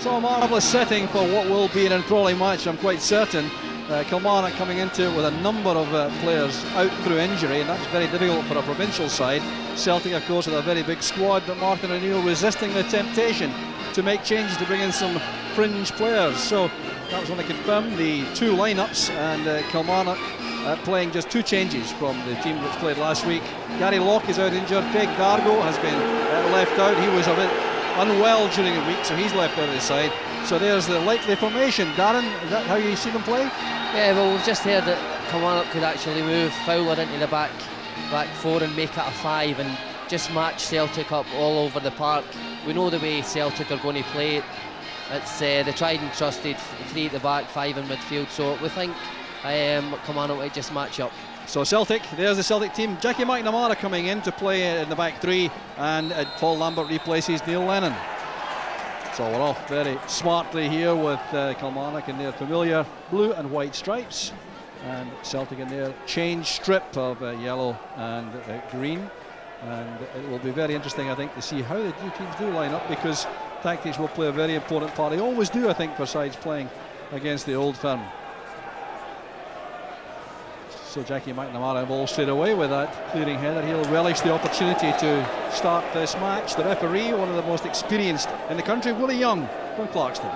So a marvellous setting for what will be an enthralling match, I'm quite certain. Kilmarnock coming into it with a number of players out through injury, and that's very difficult for a provincial side. Celtic, of course, with a very big squad, but Martin O'Neill resisting the temptation to make changes to bring in some fringe players. So that was when they confirmed the two lineups, and Kilmarnock playing just two changes from the team which played last week. Gary Locke is out injured. Craig Dargo has been left out. He was a bit unwell during the week, so he's left out of the side. So there's the likely formation. Darren, is that how you see them play? Yeah, well, we've just heard that Kilmarnock could actually move Fowler into the back four and make it a 5 and just match Celtic up all over the park. We know the way Celtic are going to play it. It's the tried and trusted 3 at the back, 5 in midfield, so we think Kilmarnock might just match up. So Celtic, there's the Celtic team. Jackie McNamara coming in to play in the back 3, and Paul Lambert replaces Neil Lennon. So we're off very smartly here with Kilmarnock in their familiar blue and white stripes, and Celtic in their change strip of yellow and green. And it will be very interesting, I think, to see how the two teams do line up, because tactics will play a very important part. They always do, I think, for sides playing against the Old Firm. So Jackie McNamara involved straight away with that clearing header. He'll relish the opportunity to start this match. The referee, one of the most experienced in the country, Willie Young from Clarkston.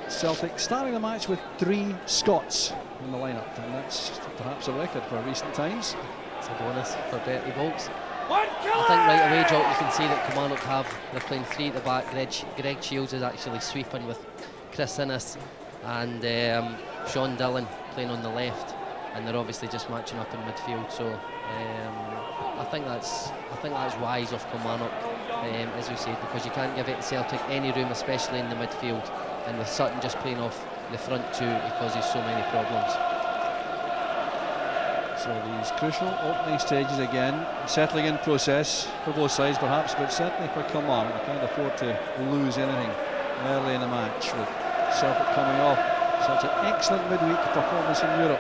Celtic starting the match with 3 Scots in the lineup, and that's perhaps a record for recent times. It's a bonus for Bertie Volks. I think right away, Jock, you can see that Kilmarnock they're playing 3 at the back. Greg Shields is actually sweeping with Chris Innes and Sean Dillon playing on the left, and they're obviously just matching up in midfield. So I think that's wise of Kilmarnock, as we said, because you can't give it Celtic any room, especially in the midfield, and with Sutton just playing off the front 2, it causes so many problems. So these crucial opening stages again, settling in process for both sides perhaps, but certainly for Kilmarnock. They can't afford to lose anything early in the match, with Celtic coming off such an excellent midweek performance in Europe.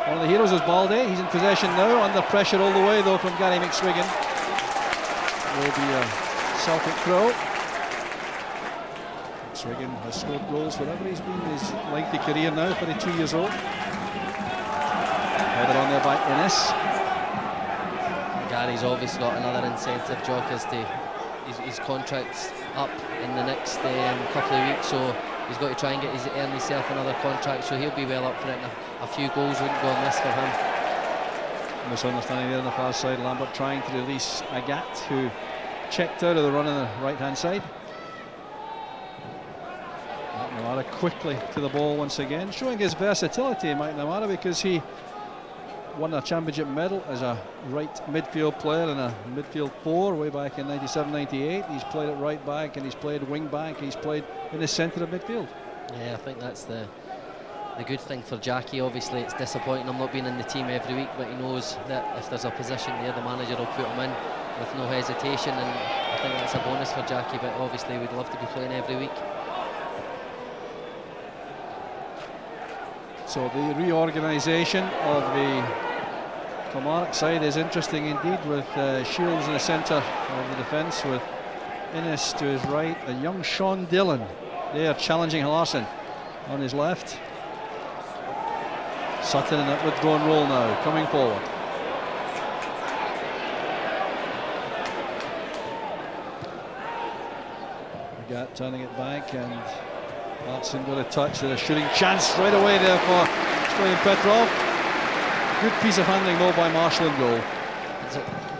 One of the heroes is Balde. He's in possession now, under pressure all the way though from Gary McSwiggan. It will be a Celtic throw. McSwiggan has scored goals wherever he's been in his lengthy career now, 32 years old. Header on there by Innes. Gary's obviously got another incentive, Jock, as to his contract's up in the next couple of weeks, so he's got to try and earn himself another contract, so he'll be well up for it, and a few goals wouldn't go amiss for him. Misunderstanding there on the far side. Lambert trying to release Agat, who checked out of the run on the right hand side. McNamara quickly to the ball once again, showing his versatility, McNamara, because he won a championship medal as a right midfield player and a midfield 4 way back in 97-98. He's played at right back, and he's played wing back, he's played in the centre of midfield. Yeah, I think that's the good thing for Jackie. Obviously it's disappointing him not being in the team every week, but he knows that if there's a position there, the manager will put him in with no hesitation, and I think that's a bonus for Jackie, but obviously we'd love to be playing every week. So the reorganisation of the Kilmarnock side is interesting indeed, with Shields in the centre of the defence, with Innes to his right, a young Sean Dillon there challenging Larson on his left. Sutton in that withdrawn role now, coming forward. Agat turning it back, and Larson got a touch. There's a shooting chance right away there for Stoyan Petrov. Good piece of handling though by Marshall in goal.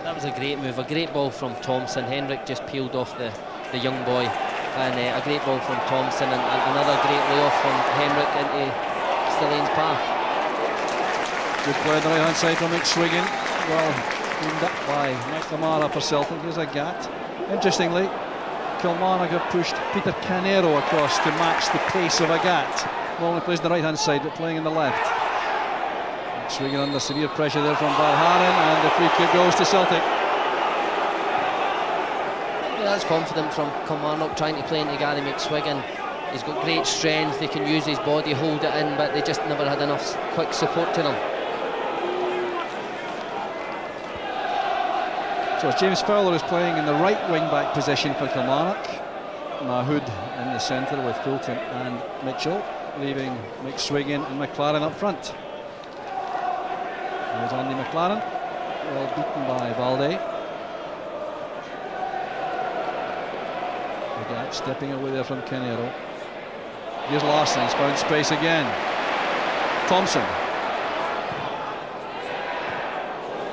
That was a great move, a great ball from Thompson. Henrik just peeled off the young boy, and a great ball from Thompson, and another great layoff from Henrik into Stillane's path. Good play on the right hand side from McSwiggan. Well cleaned up by McNamara for Celtic. Here's Agat. Interestingly, Kilmarnock have pushed Peter Canero across to match the pace of Agat. Normally plays on the right hand side, but playing in the left. McSwiggan under severe pressure there from Balharin, and the free kick goes to Celtic. Yeah, that's confident from Kilmarnock, trying to play into Gary McSwiggan. He's got great strength, he can use his body, hold it in, but they just never had enough quick support to them. So James Fowler is playing in the right wing-back position for Kilmarnock. Mahood in the centre with Fulton and Mitchell, leaving McSwiggan and McLaren up front. There's Andy McLaren, well beaten by Valde. Again, stepping away there from Canero. Here's Larson, he's found space again. Thompson.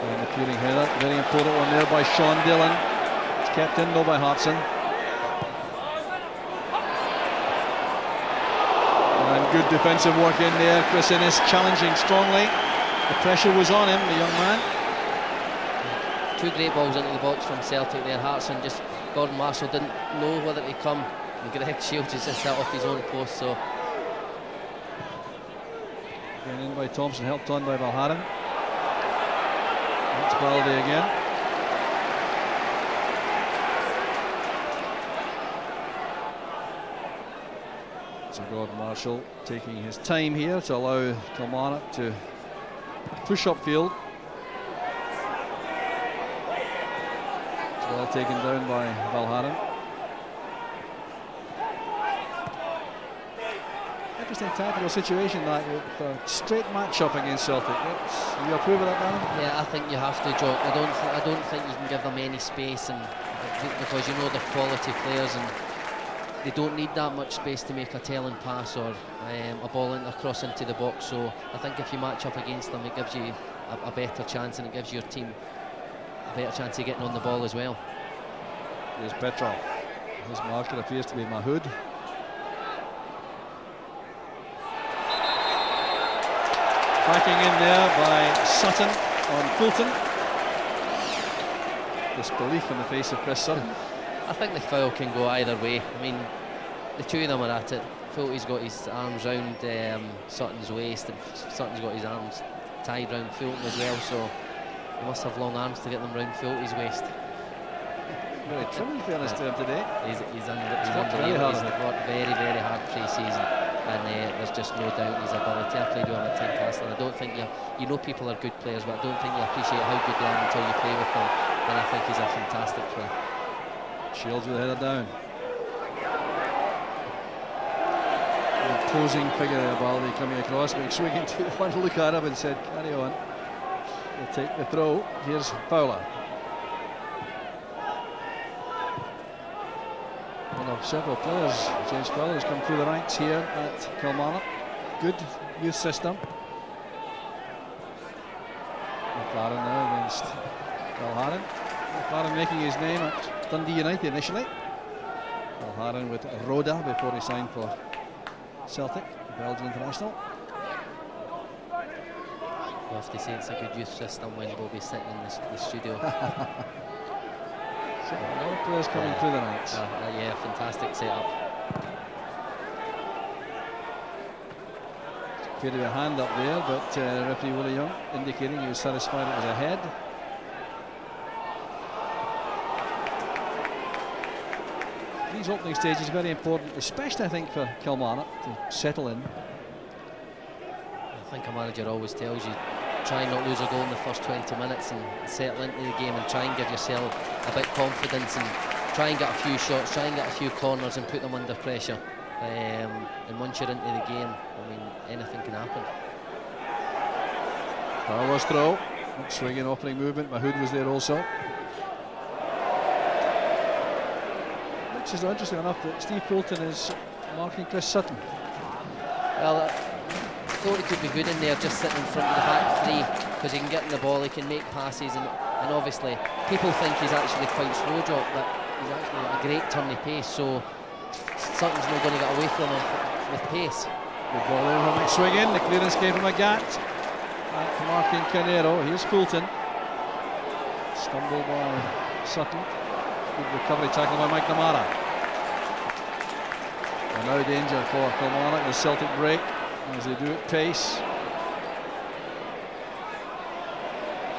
And the clearing header, very important one there by Sean Dillon. It's kept in though by Hartson. And good defensive work in there. Chris Innes challenging strongly. The pressure was on him, the young man. Two great balls into the box from Celtic there. Hartson just, Gordon Marshall didn't know whether to come. And Greg Shields just hit off his own post, so. Going in by Thompson, helped on by Valharan. That's Balde again. So Gordon Marshall taking his time here to allow Kilmarnock to push upfield. It's well taken down by Valharan. Interesting tactical situation that with a straight match-up against Celtic. You approve of that, Darren? Yeah, I think you have to, Joe. I don't think you can give them any space, and because you know they're quality players and they don't need that much space to make a telling pass or a ball across into the box. So I think if you match up against them, it gives you a better chance, and it gives your team a better chance of getting on the ball as well. Here's Petrov. His marker appears to be Mahood. Backing in there by Sutton on Fulton. Disbelief in the face of Chris Sutton. I think the foul can go either way. I mean, the two of them are at it. Fulton's got his arms round Sutton's waist, and Sutton's got his arms tied round Fulton as well, so he must have long arms to get them round Fulton's waist. Very true, in fairness to him today. He's unbelievable. He's worked very, very hard pre-season, and there's just no doubt his ability. I played with him at Tynecastle, and I don't think you know people are good players, but I don't think you appreciate how good they are until you play with them, and I think he's a fantastic player. Shields with the header down. An imposing figure there, Baldy coming across, but swinging to one look at him and said, carry on. We'll take the throw. Here's Fowler. One of several players, James Fowler, has come through the ranks here at Kilmarnock. Good youth system. McLaren now against Valharan. McLaren making his name at Dundee United initially. Valharan with Roda before he signed for Celtic, Belgian international. You have to say it's a good youth system when Bobby's sitting in the studio. So a lot of players coming through the ranks. Yeah, fantastic setup. Appeared to be a hand up there, but referee Willie Young indicating he was satisfied it was a head. These opening stages very important, especially I think for Kilmarnock to settle in. I think a manager always tells you, try and not lose a goal in the first 20 minutes and settle into the game and try and give yourself a bit of confidence and try and get a few shots, try and get a few corners and put them under pressure. And once you're into the game, I mean, anything can happen. Fowler's throw, swinging opening movement. Mahood was there also. Which is interesting enough that Steve Fulton is marking Chris Sutton. Well, I thought he could be good in there, just sitting in front of the back three, because he can get in the ball, he can make passes, and obviously people think he's actually quite slow drop, but he's actually a great turn of pace, so Sutton's not going to get away from him with pace. Good ball in from McSwiggan, the clearance came from Agat. Marking Canero, here's Fulton. Stumbled by Sutton. Good recovery tackle by McNamara. And now danger for Kilmarnock, the Celtic break as they do at pace.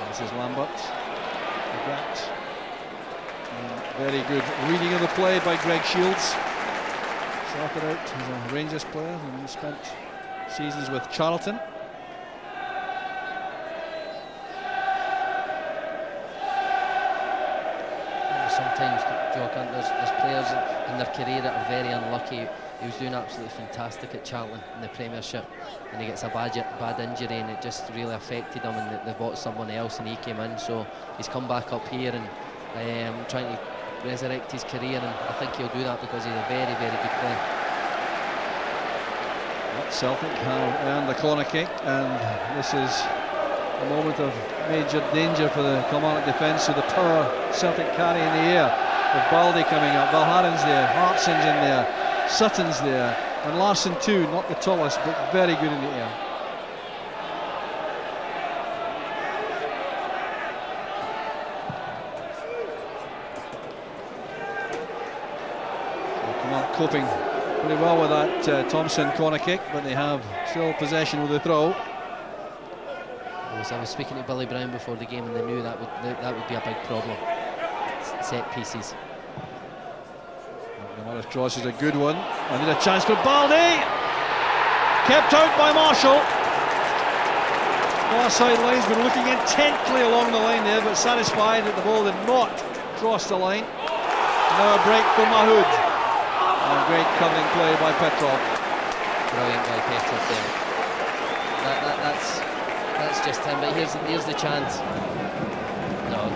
This is Lambert. Agat. Very good reading of the play by Greg Shields. Started out as a Rangers player and he spent seasons with Charlton. sometimes, Joe, there's players in their career that are very unlucky. He was doing absolutely fantastic at Charlton in the Premiership, and he gets a bad injury, and it just really affected him, and they bought someone else, and he came in. So he's come back up here and trying to resurrect his career, and I think he'll do that because he's a very, very good player. Celtic have earned the corner kick, and this is a moment of major danger for the Kilmarnock defence with the power Celtic carry in the air. With Baldy coming up, Valharen's there, Hartson's in there, Sutton's there, and Larsson too, not the tallest but very good in the air. So Kilmarnock coping pretty well with that Thompson corner kick, but they have still possession with the throw. I was speaking to Billy Brown before the game, and they knew that would be a big problem. Set pieces. McNamara's cross is a good one. I need a chance for Baldy. Kept out by Marshall. Far side linesman looking intently along the line there, but satisfied that the ball did not cross the line. Now a break for Mahood. And great covering play by Petrov. Brilliant by Petrov there. That's just him, but here's the chance. No,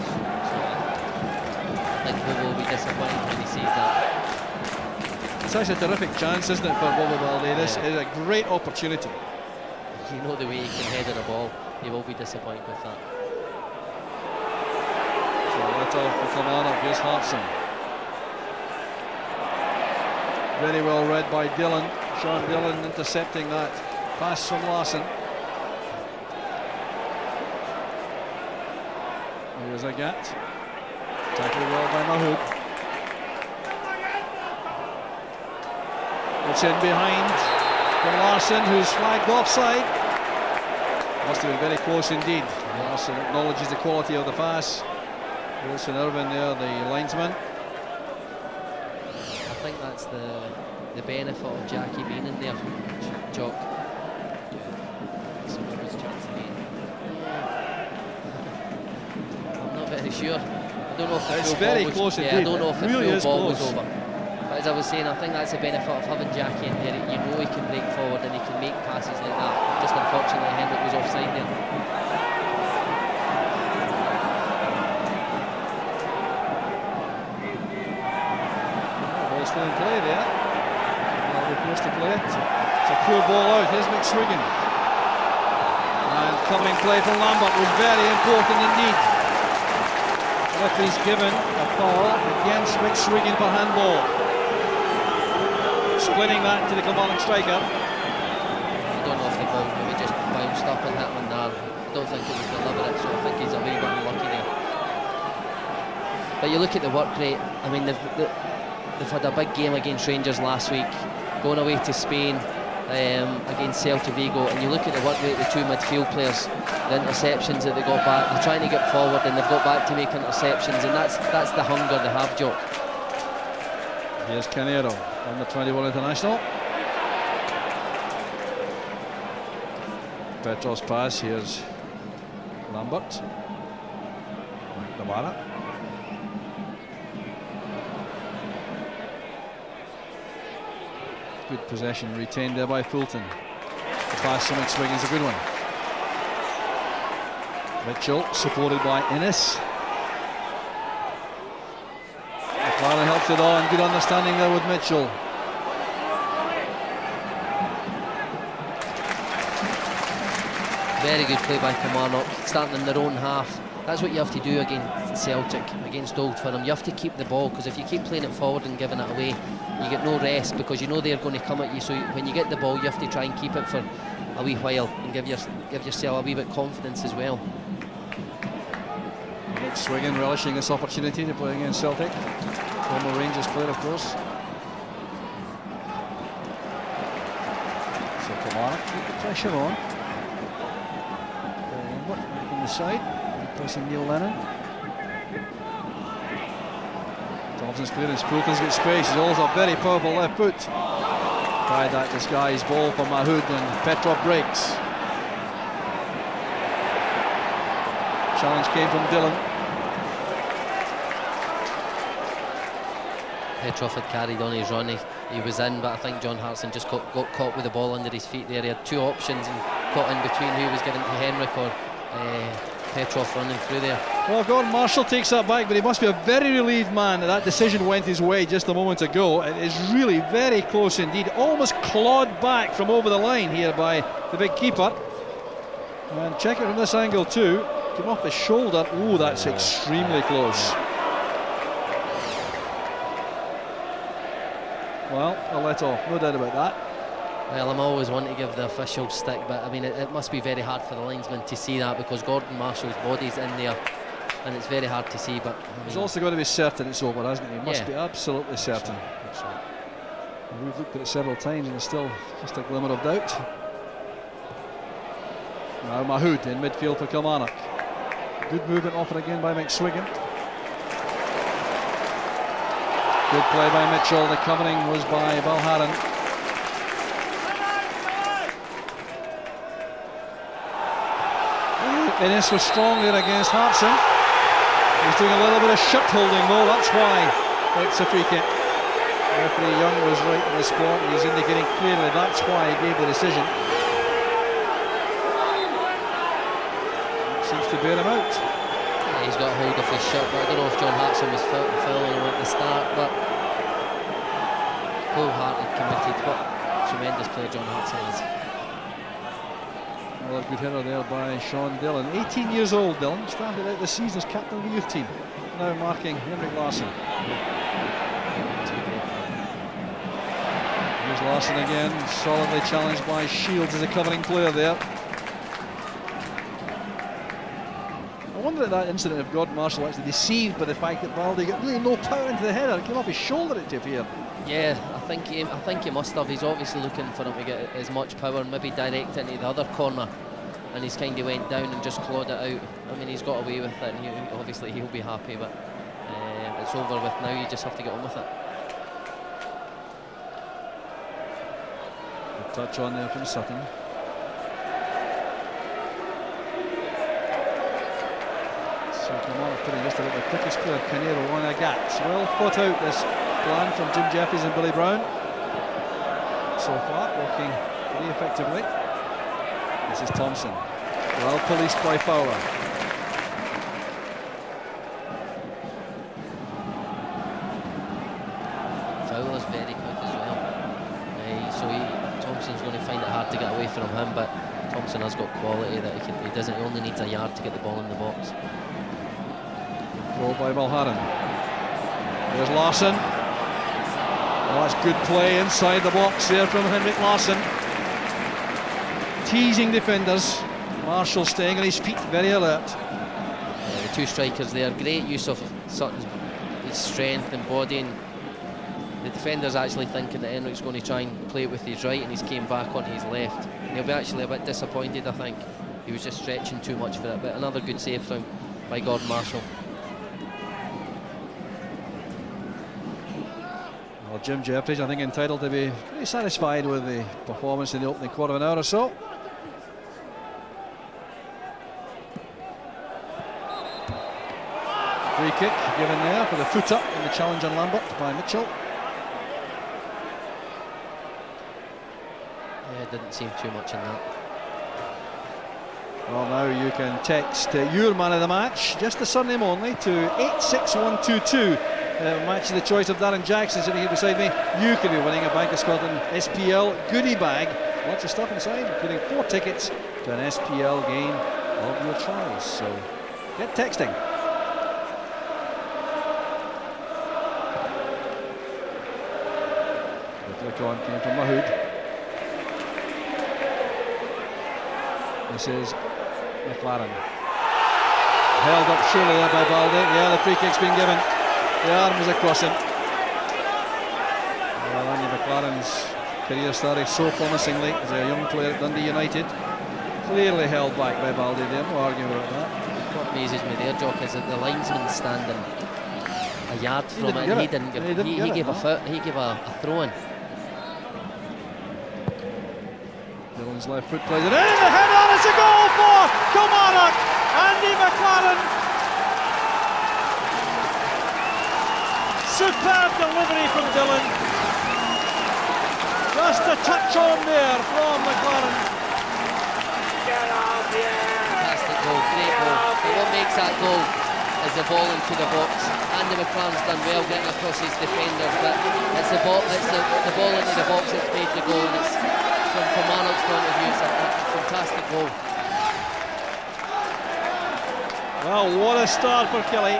I think Bobo will be disappointed when he sees that. It's actually a terrific chance, isn't it, for Bobo Baldy? This is a great opportunity. You know the way he can head a ball, he will be disappointed with that. So let off for Kilmarnock, here's Hartson. Very well read by Dillon. Sean Dillon intercepting that pass from Larsson. Here's Agat. Tackled well by Mahood. It's in behind from Larsson, who's flagged offside. Must have been very close indeed. Larsson acknowledges the quality of the pass. Wilson Irvin there, the linesman. I think that's the benefit of Jackie being in there, Jock. Sure. I don't know if it's very close indeed. I don't know if the really full ball close. was over. But as I was saying, I think that's the benefit of having Jackie in there. You know he can break forward and he can make passes like that. Just unfortunately, Hendrick was offside there. Ball still in play there. Well, they're forced to play it. It's a poor ball out. Here's McSwiggan. And coming play from Lambert was very important indeed. Referee's given a foul against McSwiggan for handball. Splitting that to the Kilmarnock striker. I don't know if the ball maybe just bounced up and hit him in there. I don't think it was deliberate, so I think he's a wee bit unlucky there. But you look at the work rate, I mean, they've had a big game against Rangers last week, going away to Spain against Celtic Vigo, and you look at the work rate of the two midfield players, the interceptions that they got back, they're trying to get forward and they've got back to make interceptions, and that's the hunger they have, Joe. Here's Canero, under 21 international. Petrov's pass, here's Lambert. McNamara. Good possession retained there by Fulton. The pass to McSwiggan's a good one. Mitchell supported by Innes. McLaren helps it on. Good understanding there with Mitchell. Very good play by Kilmarnock, starting in their own half. That's what you have to do against Celtic, against Old Firm. You have to keep the ball, because if you keep playing it forward and giving it away, you get no rest, because you know they're going to come at you. So when you get the ball, you have to try and keep it for a wee while and give yourself a wee bit of confidence as well. McSwiggan relishing this opportunity to play against Celtic. Former Rangers player, of course. So Kilmarnock keep the pressure on. Back on the side. Placing Neil Lennon. Thompson's clearance, Fulton's got space. He's also a very powerful left foot. Tried that disguised ball for Mahood, and Petrov breaks. Challenge came from Dillon. Petrov had carried on his run, he was in, but I think John Hartson just got caught with the ball under his feet there. He had two options and caught in between who he was giving to Henrik or Petrov running through there. Well, Gordon Marshall takes that back, but he must be a very relieved man that decision went his way just a moment ago. It is really very close indeed, almost clawed back from over the line here by the big keeper. And check it from this angle too. Came off the shoulder. Oh, that's extremely close. Well, a let off, no doubt about that. Well, I'm always one to give the official stick, but I mean it must be very hard for the linesman to see that, because Gordon Marshall's body's in there and it's very hard to see. But I mean, he's also got to be certain it's over, hasn't he? He must be absolutely certain. That's right. We've looked at it several times and there's still just a glimmer of doubt. Now Mahood in midfield for Kilmarnock. Good movement offered again by McSwiggan. Good play by Mitchell. The covering was by Balharan. Innes was strong there against Hartson. He's doing a little bit of shut holding though, that's why it's a free kick. Referee Young was right on the spot. He's indicating clearly that's why he gave the decision. Seems to bear him out. Yeah, he's got hold of his shot, but I don't know if John Hartson was following him at the start, but wholehearted, committed. What tremendous player John Hartson is. Another good header there by Sean Dillon. 18 years old, Dillon. Started out the season as captain of the youth team. Now marking Henrik Larsson. Here's Larsson again, solidly challenged by Shields as a covering player there. I wonder at that incident if Gordon Marshall actually deceived by the fact that Baldy got really no power into the header. It came off his shoulder, it appeared. Yeah, I think he must have. He's obviously looking for him to get as much power and maybe direct into the other corner, and he's kind of went down and just clawed it out. I mean, he's got away with it, and obviously he'll be happy, but it's over with now. You just have to get on with it. Good touch on there from Sutton. So Kilmarnock putting just about the quickest player, Canero, on a gat. Well thought out this plan from Jim Jeffries and Billy Brown. So far, working pretty effectively. This is Thompson. Well policed by Fowler. Fowler's very quick as well. Thompson's going to find it hard to get away from him, but Thompson has got quality that he only needs a yard to get the ball in the box. Throw by Balharan. There's Larsson. Oh, that's good play inside the box there from Henrik Larsson. Teasing defenders. Marshall staying on his feet, very alert. The two strikers there, great use of Sutton's his strength and body, and the defender's actually thinking that Henrik's going to try and play it with his right, and he's came back onto his left. And he'll be actually a bit disappointed, I think. He was just stretching too much for it, but another good save from by Gordon Marshall. Well, Jim Jeffries, I think, entitled to be pretty satisfied with the performance in the opening quarter of an hour or so. Free kick given there for the foot up in the challenge on Lambert by Mitchell. Yeah, it didn't seem too much in that. Well, now you can text your man of the match, just the surname only, to 86122. Match of the choice of Darren Jackson sitting here beside me. You could be winning a Bank of Scotland SPL goodie bag. Lots of stuff inside, including 4 tickets to an SPL game of your choice. So get texting. The flick on came from Mahood. This is McLaren. Held up surely there by Baldy. Yeah, the free kick's been given. The arm was across him. Well, Andy McLaren's career started so promisingly as a young player at Dundee United. Clearly held back by Baldy there, no arguing about that. What amazes me there, Jock, is that the linesman standing a yard from it, and he didn't give it. He gave a throw-in. Dillon's left foot plays it in, the head on, it's a goal for Kilmarnock. Andy McLaren superb delivery from Dillon. Just a touch on there from McLaren. Fantastic goal, great goal. But what makes that goal is the ball into the box. Andy McLaren's done well getting across his defenders, but it's the ball into the box that's made the goal, and it's from Kilmarnock's point of view, it's a fantastic goal. Well, what a start for Kelly.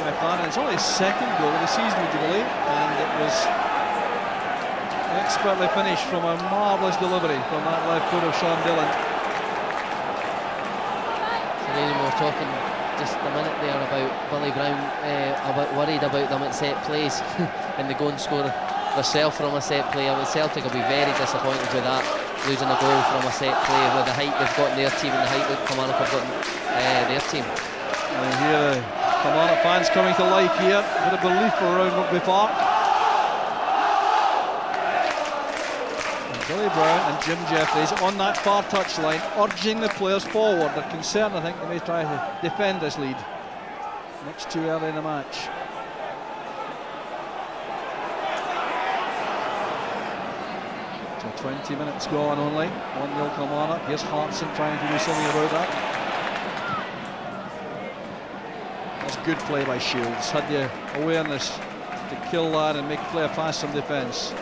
McLaren, it's only his second goal of the season, would you believe? And it was expertly finished from a marvellous delivery from that left foot of Sean Dillon. So we were talking just a minute there about Billy Brown, worried about them at set plays and they go and score themselves from a set play. Celtic will be very disappointed with that, losing a goal from a set play with the height they've got in their team and the height that Kilmarnock have got in their team. And here the Kilmarnock fans coming to life here, a bit of belief around Rugby Park. Billy Brown and Jim Jeffries on that far touchline, urging the players forward. They're concerned, I think, they may try to defend this lead. Much too early in the match. So 20 minutes gone only. 1-0 Kilmarnock. Here's Hartson trying to do something about that. That's good play by Shields. Had the awareness to kill that and make play past some defence.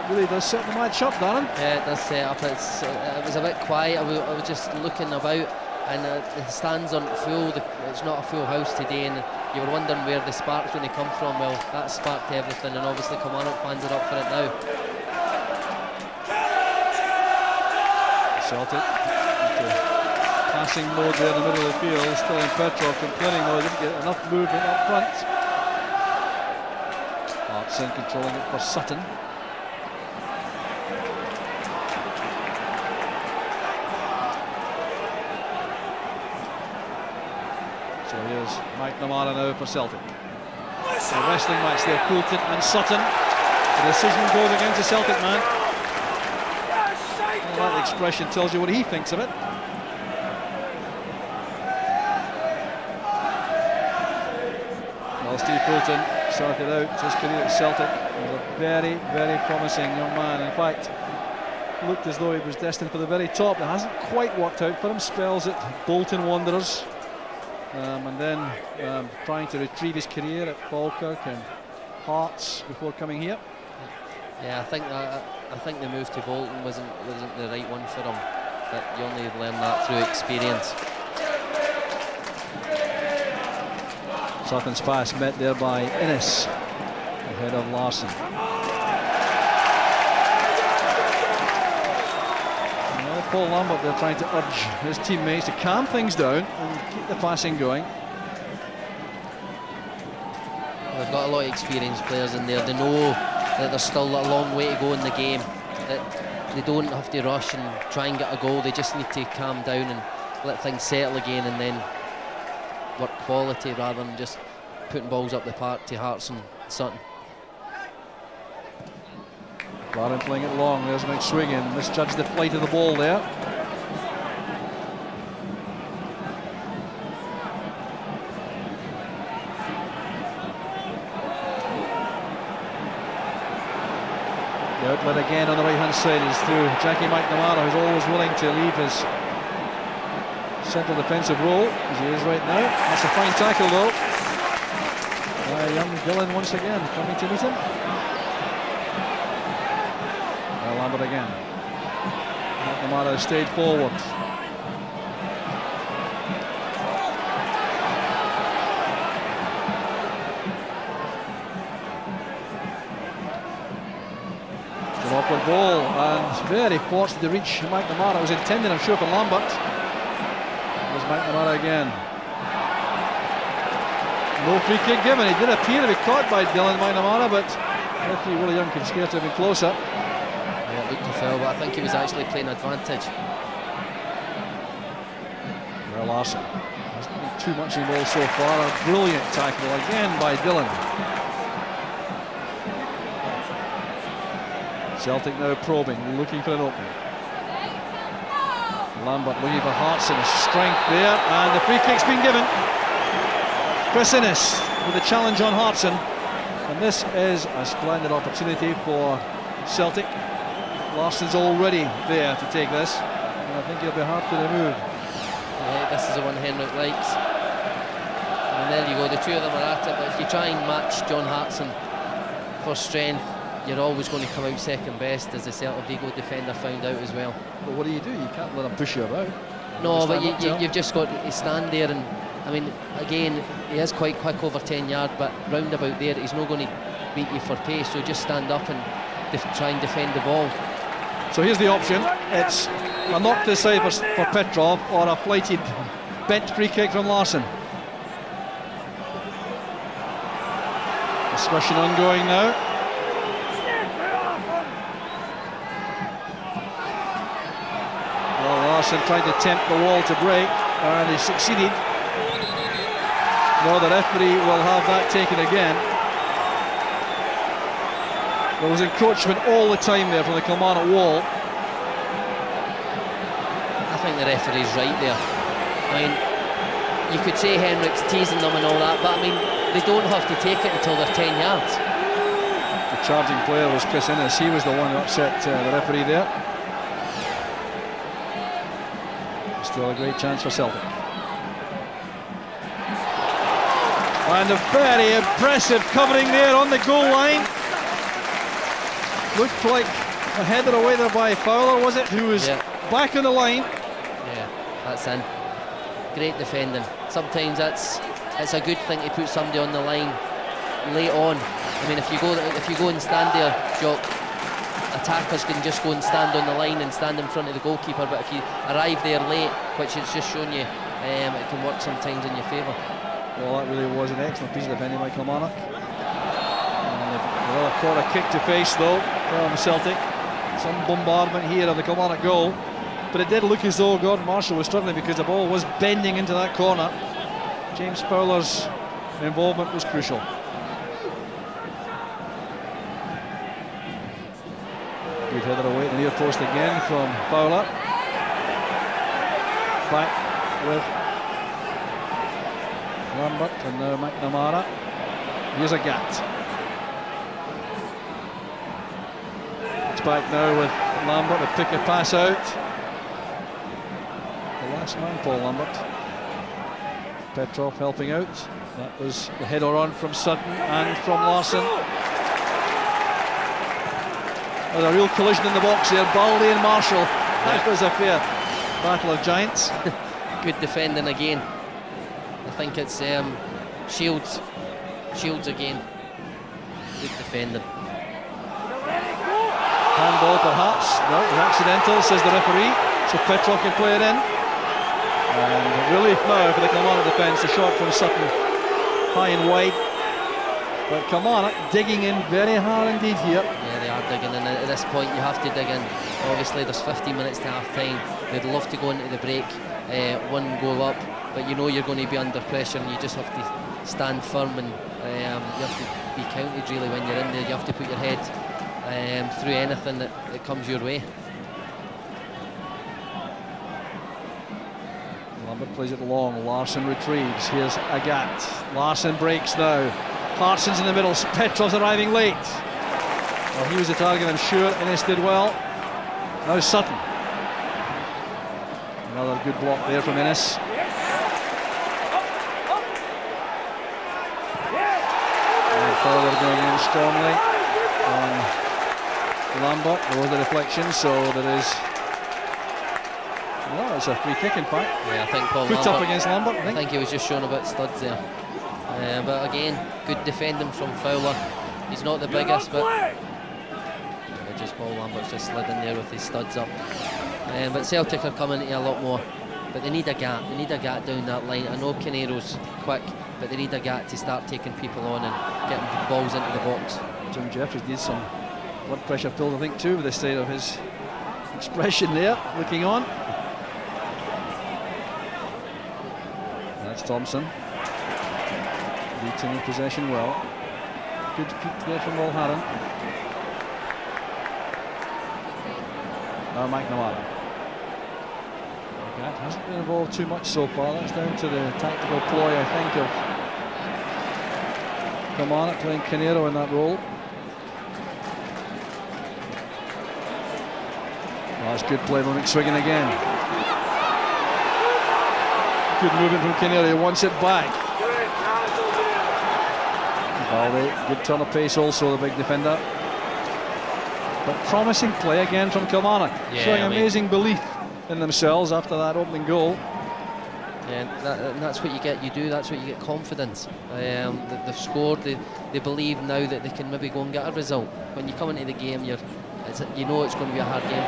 Really does set the match up, Darren. Yeah, it does set up. It was a bit quiet. I was just looking about, and the stands aren't full. It's not a full house today, and you were wondering where the sparks when they come from. Well, that sparked everything, and obviously Kilmarnock fans are up for it now. Celtic into passing mode there in the middle of the field. Still in Petrov complaining though he didn't get enough movement up front. Hartson controlling it for Sutton. So here's McNamara now for Celtic. A wrestling match there, Poulton and Sutton. The decision goes against the Celtic man. Well, that expression tells you what he thinks of it. Well, Steve Poulton started out his career at Celtic. He was a very, very promising young man. In fact, looked as though he was destined for the very top. It hasn't quite worked out for him. Spells at Bolton Wanderers. And then trying to retrieve his career at Falkirk and Hearts before coming here. Yeah, I think the move to Bolton wasn't the right one for him. But you only learn that through experience. Sutton's pass met there by Innes ahead of Larson. Well, Paul Lambert, they're trying to urge his teammates to calm things down and keep the passing going. We've got a lot of experienced players in there. They know that there's still a long way to go in the game, that they don't have to rush and try and get a goal. They just need to calm down and let things settle again, and then work quality rather than just putting balls up the park to Hearts and Sutton. Barron playing it long. There's McSwingen. Misjudged the flight of the ball there. The outlet again on the right hand side is through Jackie McNamara, who's always willing to leave his central defensive role, as he is right now. That's a fine tackle though by young Dillon once again coming to meet him. Lambert again. McNamara stayed forward. An awkward ball and very fortunate to reach McNamara. It was intended, I'm sure, for Lambert. There's McNamara again. No free kick given. He did appear to be caught by Dylan McNamara, but referee Willie Young can scarce have been closer. Yeah, it looked to foul, but I think he was actually playing advantage. Well, Larson hasn't been too much involved so far. A brilliant tackle again by Dillon. Celtic now probing, looking for an opening. Lambert looking for Hartson, strength there, and the free kick's been given. Chris Innes with the challenge on Hartson, and this is a splendid opportunity for Celtic. Larsson's already there to take this, and I think he'll be hard to remove. Yeah, this is the one Henrik likes. And there you go, the two of them are at it, but if you try and match John Hartson for strength, you're always going to come out second best, as the Celtic Vigo defender found out as well. But what do? You can't let him push you about. No, but you've just got to stand there, and I mean, again, he is quite quick over 10 yard, but round about there, he's not going to beat you for pace, so just stand up and try and defend the ball. So here's the option. It's a knock to the side for Petrov, or a flighted bent free kick from Larsson. Discussion ongoing now. Well, Larsson tried to tempt the wall to break, and he succeeded. No, the referee will have that taken again. There was encroachment all the time there from the Kilmarnock wall. I think the referee's right there. I mean, you could say Henrik's teasing them and all that, but I mean, they don't have to take it until they're 10 yards. The charging player was Chris Innes. He was the one who upset the referee there. Still a great chance for Celtic. And a very impressive covering there on the goal line. Looked like a header away there by Fowler, was it? Who was back on the line. Yeah, that's in. Great defending. Sometimes it's a good thing to put somebody on the line late on. I mean, if you go and stand there, Jock, attackers can just go and stand on the line and stand in front of the goalkeeper, but if you arrive there late, which it's just shown you, it can work sometimes in your favour. Well, that really was an excellent piece of defending by Kilmarnock. Another corner kick to face though from Celtic. Some bombardment here of the Kilmarnock goal, but it did look as though Gordon Marshall was struggling because the ball was bending into that corner. James Fowler's involvement was crucial. Good header away at the near post again from Fowler. Back with Lambert and now McNamara. Here's a Gat. It's back now with Lambert to pick a pass out. The last man, Paul Lambert. Petrov helping out. That was the header on from Sutton and from Larsson. There's a real collision in the box there. Baldy and Marshall. That was a fair battle of giants. Good defending again. I think it's Shields again. Good defending. Handball perhaps. No, it was accidental, says the referee. So Petrov can play it in. And relief now for the Kilmarnock defence. A shot from Sutton, high and wide. But Kilmarnock digging in very hard indeed here. Yeah, they are digging in. At this point you have to dig in. Obviously there's 15 minutes to half time. They'd love to go into the break one goal up, but you know you're going to be under pressure, and you just have to stand firm, and you have to be counted really when you're in there. You have to put your head through anything that comes your way. Lambert plays it long. Larsson retrieves. Here's Agat. Larsson breaks now. Hartson's in the middle. Petrov's arriving late. Well, he was the target, I'm sure. Innes did well. Now Sutton. Another good block there from Innes. And Fowler going in strongly on Lambert. There was the deflection, so there is. Well, it's a free kick in fact. Yeah, I think Paul Put Lambert, up against Lambert, I think. he was just showing a bit studs there. But again, good defending from Fowler. He's not the biggest, but just Paul Lambert's just slid in there with his studs up. But Celtic are coming into a lot more, but they need a gap. They need a gap down that line. I know Canero's quick, but they need a gap to start taking people on and getting balls into the box. Jim Jeffries needs some blood pressure pills, I think, too, with the state of his expression there, looking on. That's Thompson. Retaining possession well. Good feet there from Mulharan. Now McNamara. Gatt hasn't been involved too much so far. That's down to the tactical ploy, I think, of Kilmarnock playing Canero in that role. Oh, that's good play by McSwiggan again. Good movement from Canero, he wants it back. Baldy, good turn of pace also, the big defender. But promising play again from Kilmarnock, showing amazing belief in themselves after that opening goal. Yeah, and that's what you get. That's what you get, confidence. They've scored. They believe now that they can maybe go and get a result. When you come into the game, you know it's going to be a hard game.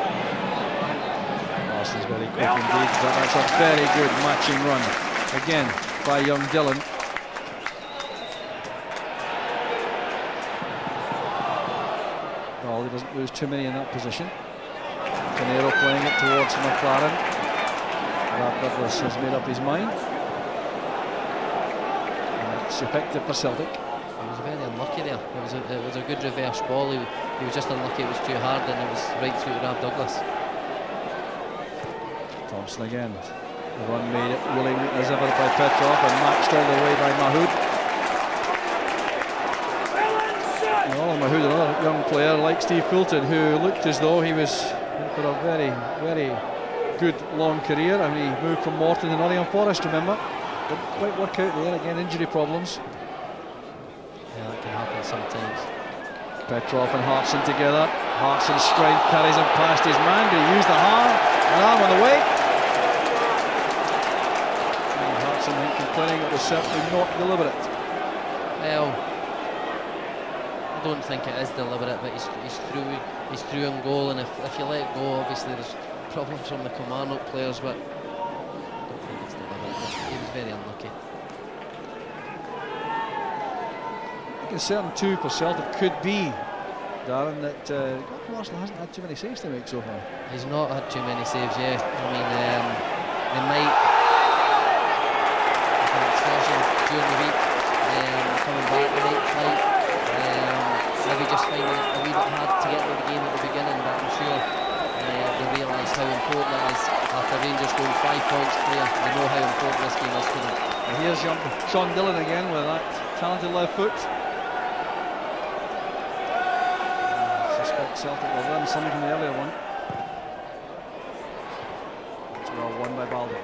Arsenal's very quick indeed. That's a very good matching run again by young Dillon. Well, he doesn't lose too many in that position. Canero playing it towards McLaren. Douglas has made up his mind. And it's effective for Celtic. He was very unlucky there. It was a good reverse ball. He was just unlucky. It was too hard, and it was right through to Rob Douglas. Thompson again. The run made it really as ever by Petrov and matched all the way by Mahood. Oh, Mahood, another young player like Steve Fulton, who looked as though he was for a very, very good long career. I mean, he moved from Morton to Nottingham Forest, remember? Didn't quite work out there, again injury problems. Yeah, that can happen sometimes. Petrov and Hartson together. Hartson's strength carries him past his man. Do he use the arm? An arm on the way. And Hartson, I think, complaining it was certainly not deliberate. Well, I don't think it is deliberate, but he's through in goal, and if you let go, obviously there's problems from the Kilmarnock players, but I don't think it's deliberate. He was very unlucky. I think a certain two for Celtic could be, Darren, that Arsenal hasn't had too many saves to make so far. He's not had too many saves, yeah. I mean, they might during the week, coming back the night flight, maybe just finding it a wee bit hard to get into the game at the beginning, but I'm sure they realise how important it is. After Rangers going 5 points clear, they know how important this game is to them. And here's Sean Dillon again with that talented left foot. I suspect Celtic will learn something from the earlier one. It's well won by Baldy.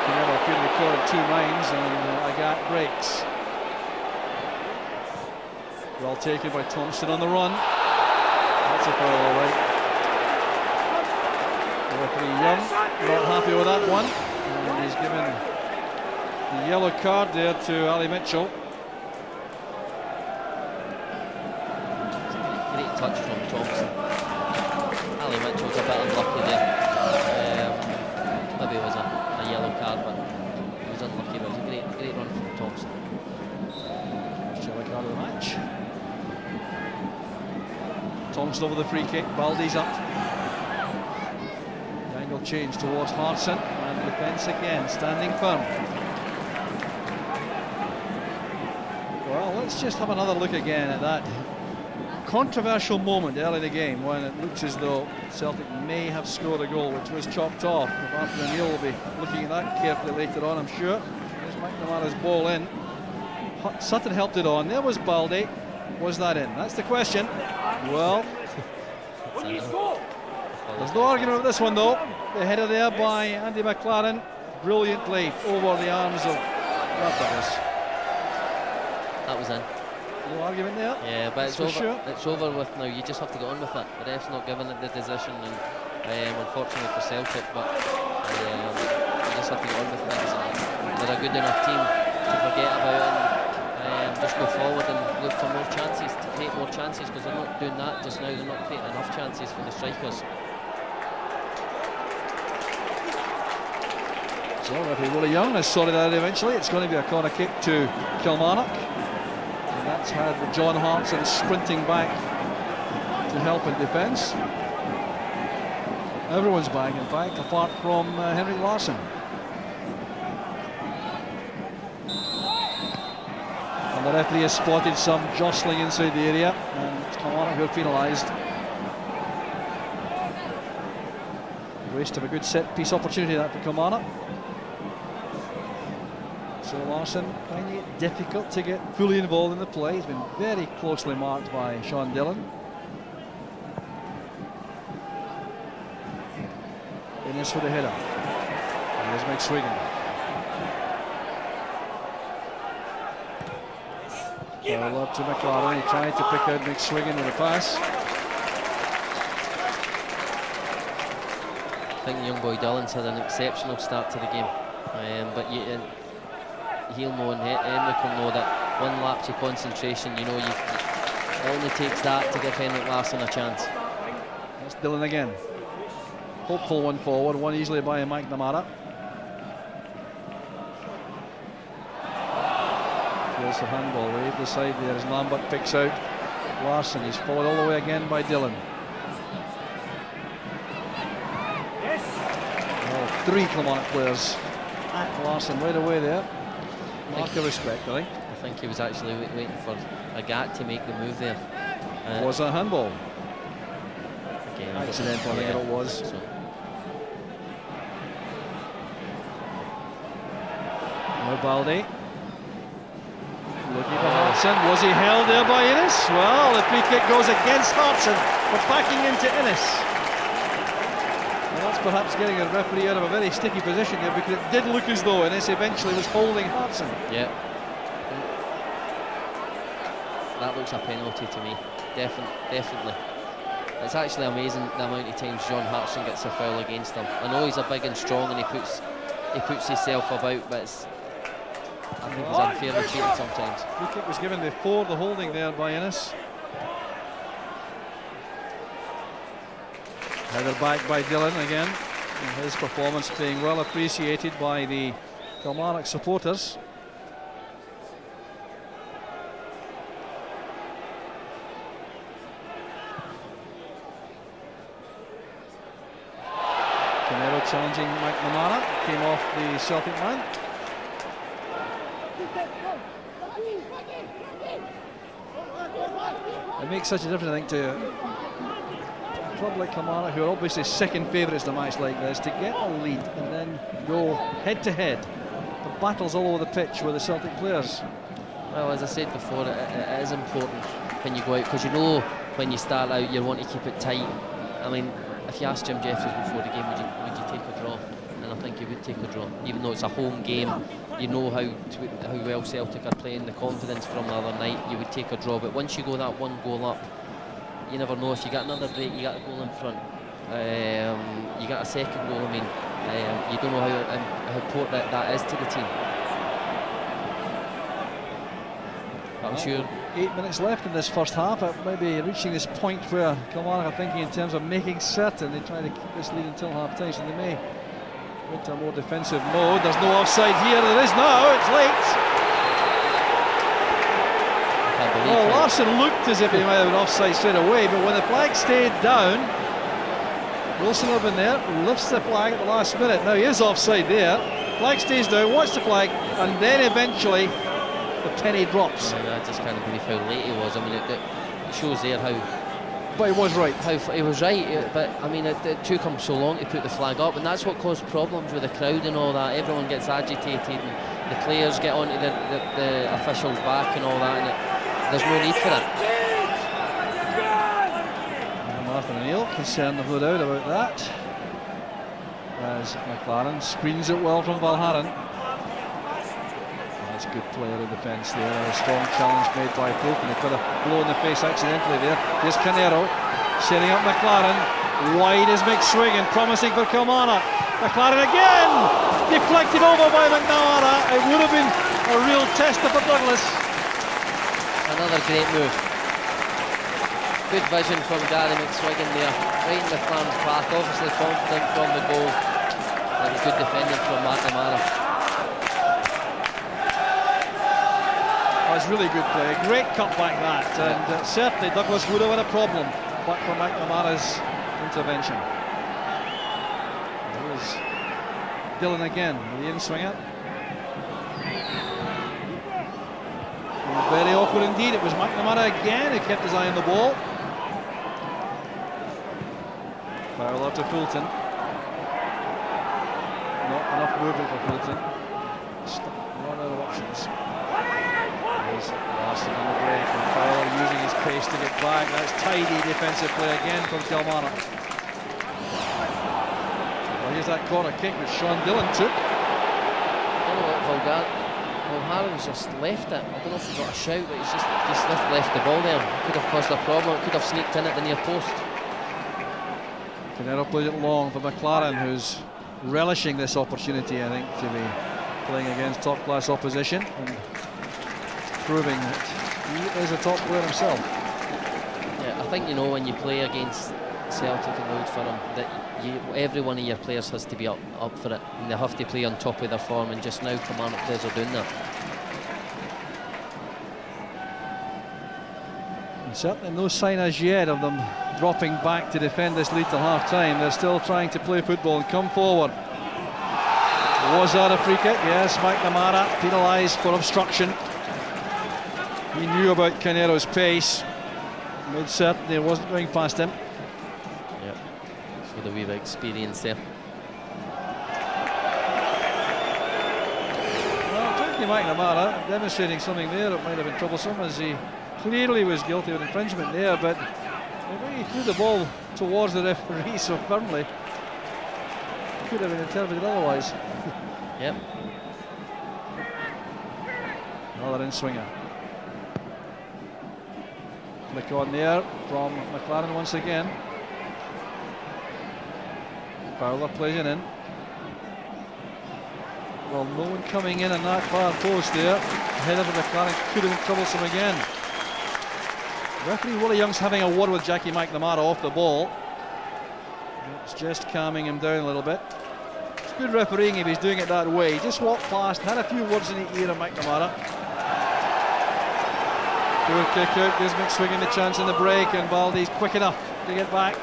Canelo appeared to be caught in 2 minds, and Agat breaks. Well taken by Thompson on the run. That's a foul, all right. The referee Young not happy with that one, and he's given the yellow card there to Ali Mitchell. Great touch from Thompson. Ali Mitchell's a bit unlucky there. Maybe it was a yellow card, but he was unlucky. But it was a great run from Thompson. Yellow card of the match. Thompson over the free kick. Baldy's up. The angle change towards Hartson, and the defence again standing firm. Well, let's just have another look again at that controversial moment early in the game when it looks as though Celtic may have scored a goal, which was chopped off. Martin O'Neill will be looking at that carefully later on, I'm sure. There's McNamara's ball in. Sutton helped it on. There was Baldy. Was that in? That's the question. Well, there's no argument with this one though. The header there by Andy McLaren, brilliantly over the arms of Douglas. That was in. No argument there. Yeah, but it's over. Sure. It's over with now. You just have to get on with it. The ref's not giving it the decision, and unfortunately for Celtic, but you just have to get on with things. They're a good enough team to forget about it and just go forward and look for more chances, to take more chances, because they're not doing that just now. They're not creating enough chances for the strikers. So referee Willie Young has sorted that out eventually. It's going to be a corner kick to Kilmarnock. And that's had John Hartson sprinting back to help in defence. Everyone's back, in fact, apart from Henrik Larsson. And the referee has spotted some jostling inside the area, and it's Kilmarnock who are penalised. Waste of a good set piece opportunity that for Kilmarnock. So Larsson finding it difficult to get fully involved in the play. He's been very closely marked by Sean Dillon. Innes for the header. Here's McSwiggan. Foul up to McLaren. He tried to pick out McSwiggan with a pass. I think young boy Dillon's had an exceptional start to the game, but he'll know, and Henrik will know that one lapse of concentration, you know, it only takes that to give Henrik Larsson a chance. That's Dillon again. Hopeful one forward, one easily by McNamara. Feels the handball wave the side there as Lambert picks out Larsson. He's followed all the way again by Dillon. Three Kilmarnock players at Larsson right away there. Mark of respect, I think. I think he was actually waiting for a Gat to make the move there. Was a handball? Again, accidental, I think it was. So. Now Baldi. Looking for Hartson. Was he held there by Innes? Well, the free kick goes against Hartson, but backing into Innes. That's perhaps getting a referee out of a very sticky position there, because it did look as though Innes eventually was holding Hartson. Yeah. That looks a penalty to me. Definitely. It's actually amazing the amount of times John Hartson gets a foul against him. I know he's a big and strong and he puts himself about, but I think he's unfairly treated sometimes. Free kick was given before the holding there by Innes. Header back by Dillon again, and his performance being well appreciated by the Kilmarnock supporters. Canero challenging McNamara, came off the Celtic man. It makes such a difference, I think, to a club like Kilmarnock, who are obviously second favourites in a match like this, to get a lead and then go head to head. The battles all over the pitch with the Celtic players. Well, as I said before, it is important when you go out, because you know when you start out you want to keep it tight. I mean, if you asked Jim Jeffries before the game, would you take a draw? And I think you would take a draw, even though it's a home game. You know how well Celtic are playing, the confidence from the other night. You would take a draw, but once you go that one goal up, you never know. If you get another break, you get a goal in front, you get a second goal. I mean, you don't know how important that is to the team. I'm sure. 8 minutes left in this first half. It may be reaching this point where Kilmarnock are thinking in terms of making certain they try to keep this lead until half time, so they may go into a more defensive mode. There's no offside here. There is now. It's late. Well, Larsson looked as if he might have been offside straight away, but when the flag stayed down, Wilson would have been there, lifts the flag at the last minute. Now he is offside there. Flag stays down, watch the flag, and then eventually the penny drops. I just can't believe how late he was. I mean, it shows there how. But he was right. He was right, but I mean, it took him so long to put the flag up, and that's what caused problems with the crowd and all that. Everyone gets agitated, and the players get onto the officials' back and all that, and there's no need for it. Martin O'Neill concerned, no doubt about that, as McLaren screens it well from Valharan. That's a good player in defence there. A strong challenge made by Fulton. He got a blow in the face accidentally there. Here's Canero setting up McLaren. Wide is McSwiggan, promising for Kilmarnock. McLaren again, deflected over by McNamara. It would have been a real tester for Douglas. Another great move. Good vision from Gary McSwiggan there, right in the Flan's path. Obviously confident from the goal. And good defending from McNamara. It's really good play, great cutback that, and certainly Douglas would have had a problem but for McNamara's intervention. There's Dillon again, the in-swinger. Very awkward indeed. It was McNamara again who kept his eye on the ball. Foul out to Fulton. enough movement for Fulton. Run out of options. There's Larson on the break, and Fowler using his pace to get back. That's tidy defensive play again from Kilmarnock. Well, here's that corner kick which Sean Dillon took. I don't know what Vulgaren's just left it. I don't know if he got a shout, but he's just left the ball there. Could have caused a problem. Could have sneaked in at the near post. Canero played it long for McLaren, who's relishing this opportunity, I think, to be playing against top-class opposition and proving that he is a top player himself. Yeah, I think, you know, when you play against Celtic and Old Firm, that every one of your players has to be up for it, and they have to play on top of their form, and just now Kilmarnock players are doing that. And certainly no sign as yet of them dropping back to defend this lead till half-time. They're still trying to play football and come forward. Was that a free kick? Yes, McNamara penalised for obstruction. He knew about Canero's pace, made certain he wasn't going past him. Yep, with a wee bit of experience there. Well, Jackie McNamara demonstrating something there that might have been troublesome, as he clearly was guilty of infringement there, but the way he threw the ball towards the referee so firmly, could have been interpreted otherwise. Yep. Another in-swinger. Flick on there from McLaren once again. Fowler plays it in. Well, no one coming in on that far post there. Header for McLaren could have been troublesome again. Referee Willie Young's having a word with Jackie McNamara off the ball. It's just calming him down a little bit. It's good refereeing if he's doing it that way. He just walked past, had a few words in the ear of McNamara. Good kick out, gives McSwiggan the chance in the break, and Baldy's quick enough to get back.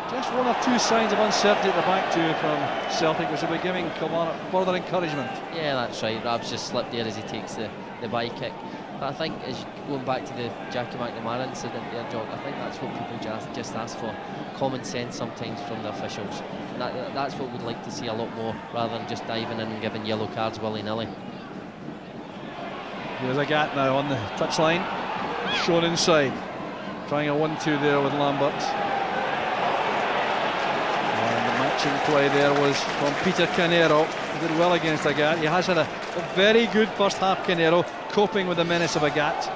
Just one or two signs of uncertainty at the back too from Celtic, which will be giving Kilmarnock further encouragement. Yeah, that's right. Rab's just slipped there as he takes the bye kick. But I think, as going back to the Jackie McNamara incident there, Jock, I think that's what people just ask for. Common sense sometimes from the officials. And that's what we'd like to see a lot more, rather than just diving in and giving yellow cards willy-nilly. There's a gap now on the touchline, shown inside. Trying a 1-2 there with Lambert. And the matching play there was from Peter Canero. He did well against Agat. He has had a very good first half, Canero, coping with the menace of Agat.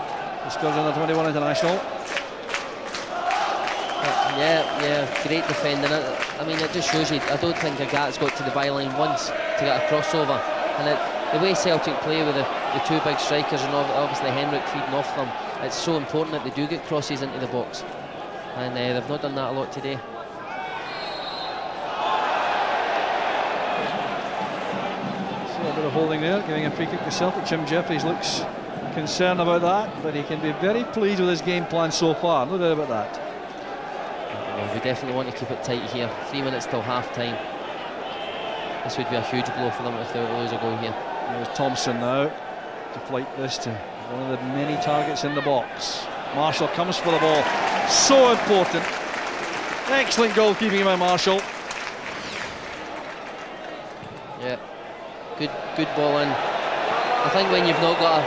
He scores under 21 international. Yeah, great defending. I mean, it just shows you, I don't think Agat's got to the byline once to get a crossover. And the way Celtic play with the two big strikers, and obviously Henrik feeding off them, it's so important that they do get crosses into the box. And they've not done that a lot today. So a bit of holding there, giving a free kick to Celtic. Jim Jeffries looks concerned about that, but he can be very pleased with his game plan so far, no doubt about that. Well, we definitely want to keep it tight here. 3 minutes till half-time. This would be a huge blow for them if they were to lose a goal here. There's Thompson now to flight this to one of the many targets in the box. Marshall comes for the ball. So important. Excellent goalkeeping by Marshall. Yeah, good ball in. I think when you've not got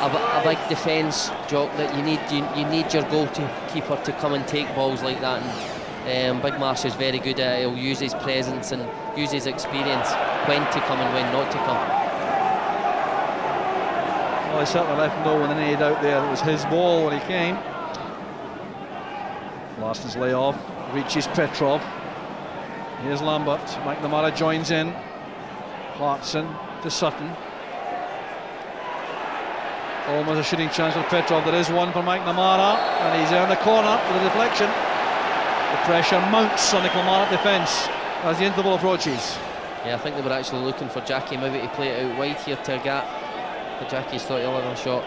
a big defence, Jock, that you need your goalkeeper to come and take balls like that. And Big Marsh is very good at it. He'll use his presence and use his experience when to come and when not to come. Well, he certainly left no one in any doubt there. It was his ball when he came. Larson's layoff reaches Petrov. Here's Lambert. McNamara joins in. Clarkson to Sutton. Almost a shooting chance for Petrov. There is one for McNamara, and he's in the corner with a deflection. The pressure mounts on the Kilmarnock defence as the interval approaches. Yeah, I think they were actually looking for Jackie maybe to play it out wide here to Agat, but Jackie's thought he'll have a shot.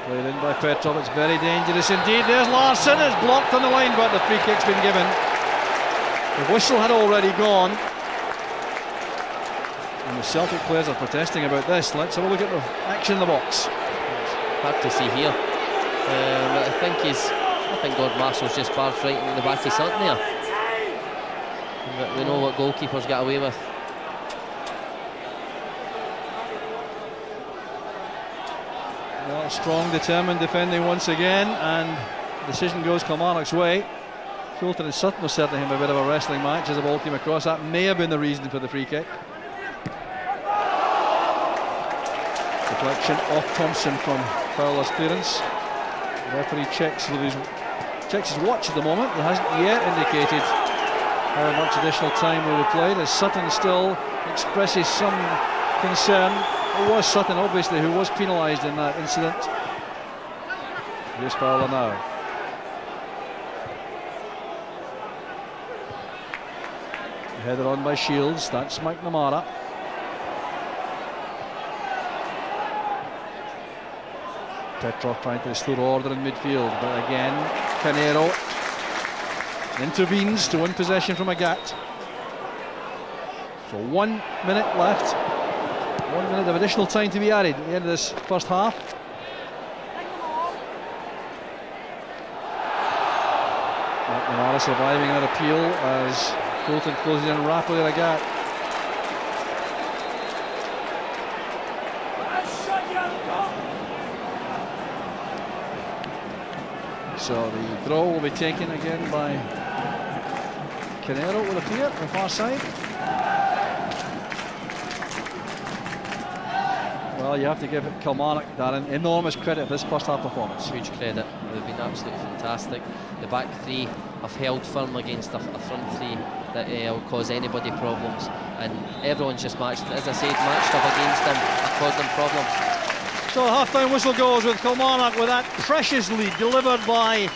Played in by Petrov. It's very dangerous indeed. There's Larsson. It's blocked on the line, but the free kick's been given. The whistle had already gone, and the Celtic players are protesting about this. Let's have a look at the action in the box. Hard to see here. I think Gord Marshall's just barged right in the back of Sutton there. But we know what goalkeepers get away with. Well, strong, determined defending once again, and decision goes Kilmarnock's way. Fulton and Sutton was certainly having a bit of a wrestling match as the ball came across. That may have been the reason for the free kick. Deflection off Thompson from Fowler's clearance. The referee checks his watch at the moment. He hasn't yet indicated how much additional time will be played, as Sutton still expresses some concern. It was Sutton, obviously, who was penalised in that incident. Here's Fowler now. Headed on by Shields. That's McNamara. Petrov trying to restore order in midfield, but again Canero intervenes to win possession from Agat. So 1 minute left. 1 minute of additional time to be added at the end of this first half. McNamara surviving that appeal as Fulton closes in rapidly on Agat. So the throw will be taken again by Canero, it would appear, on the far side. Well, you have to give Kilmarnock, Darren, enormous credit for this first half performance. Huge credit. They've been absolutely fantastic. The back three have held firm against a front three that will cause anybody problems, and everyone's just matched, as I said, matched up against them and caused them problems. So the half-time whistle goes with Kilmarnock with that precious lead delivered by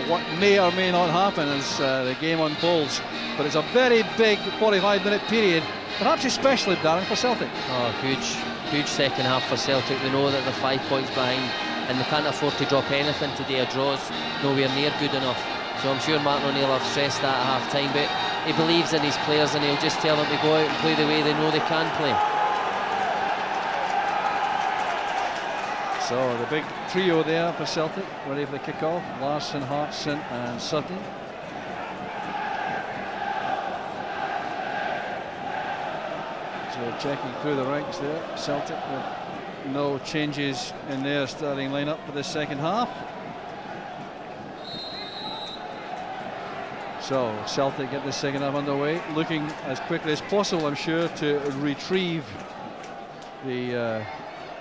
what may or may not happen as the game unfolds. But it's a very big 45-minute period, perhaps especially, Darren, for Celtic. Oh, huge second half for Celtic. They know that they're 5 points behind and they can't afford to drop anything today. A draw's nowhere near good enough. So I'm sure Martin O'Neill have stressed that at half-time, but he believes in his players and he'll just tell them to go out and play the way they know they can play. So the big trio there for Celtic, ready for the kick-off. Larsson, Hartson and Sutton. So checking through the ranks there. Celtic with no changes in their starting lineup for this second half. So Celtic get the second half underway, looking as quickly as possible, I'm sure, to retrieve the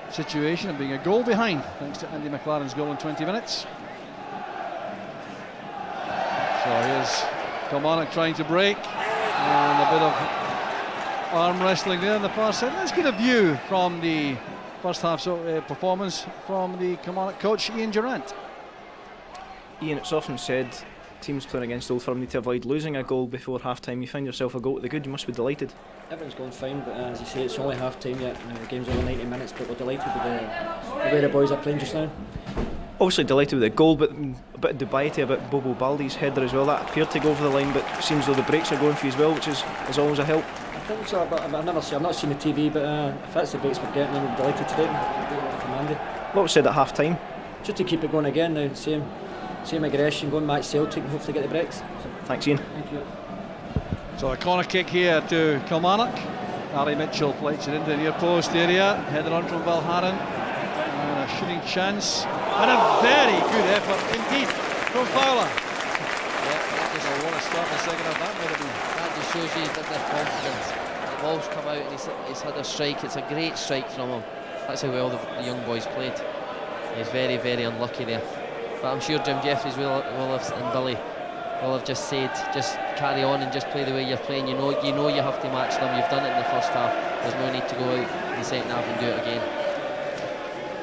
situation and being a goal behind thanks to Andy McLaren's goal in 20 minutes. So here's Kilmarnock trying to break, and a bit of arm wrestling there on the far side. Let's get a view from the first half performance from the Kilmarnock coach, Ian Durrant. Ian, it's often said teams playing against Old Firm need to avoid losing a goal before half-time. You find yourself a goal to the good, you must be delighted. Everything's going fine, but as you say, it's only half-time yet. The game's only 90 minutes, but we're delighted with the way the boys are playing just now. Obviously delighted with the goal, but a bit of dubiety about Bobo Baldi's header as well. That appeared to go over the line, but it seems though the brakes are going for you as well, which is always a help. I think so, but I've not seen the TV, but if that's the brakes we're getting, then we're delighted today. From Andy. What was said at half-time? Just to keep it going again now, same aggression, go and match Celtic and hopefully get the breaks. Thanks, Ian. Thank you. So a corner kick here to Kilmarnock. Harry Mitchell plates it into the near post area, headed on from Valharan, and a shooting chance, and a very good effort indeed from Fowler. Yeah, that just want to start the second half. That just shows you that their confidence. The ball's come out and he's had a strike. It's a great strike from him. That's how well the young boys played. He's very, very unlucky there. But I'm sure Jim Jeffries will have, and Billy will have just said, just carry on and just play the way you're playing. You know you have to match them. You've done it in the first half. There's no need to go out in the second half and do it again.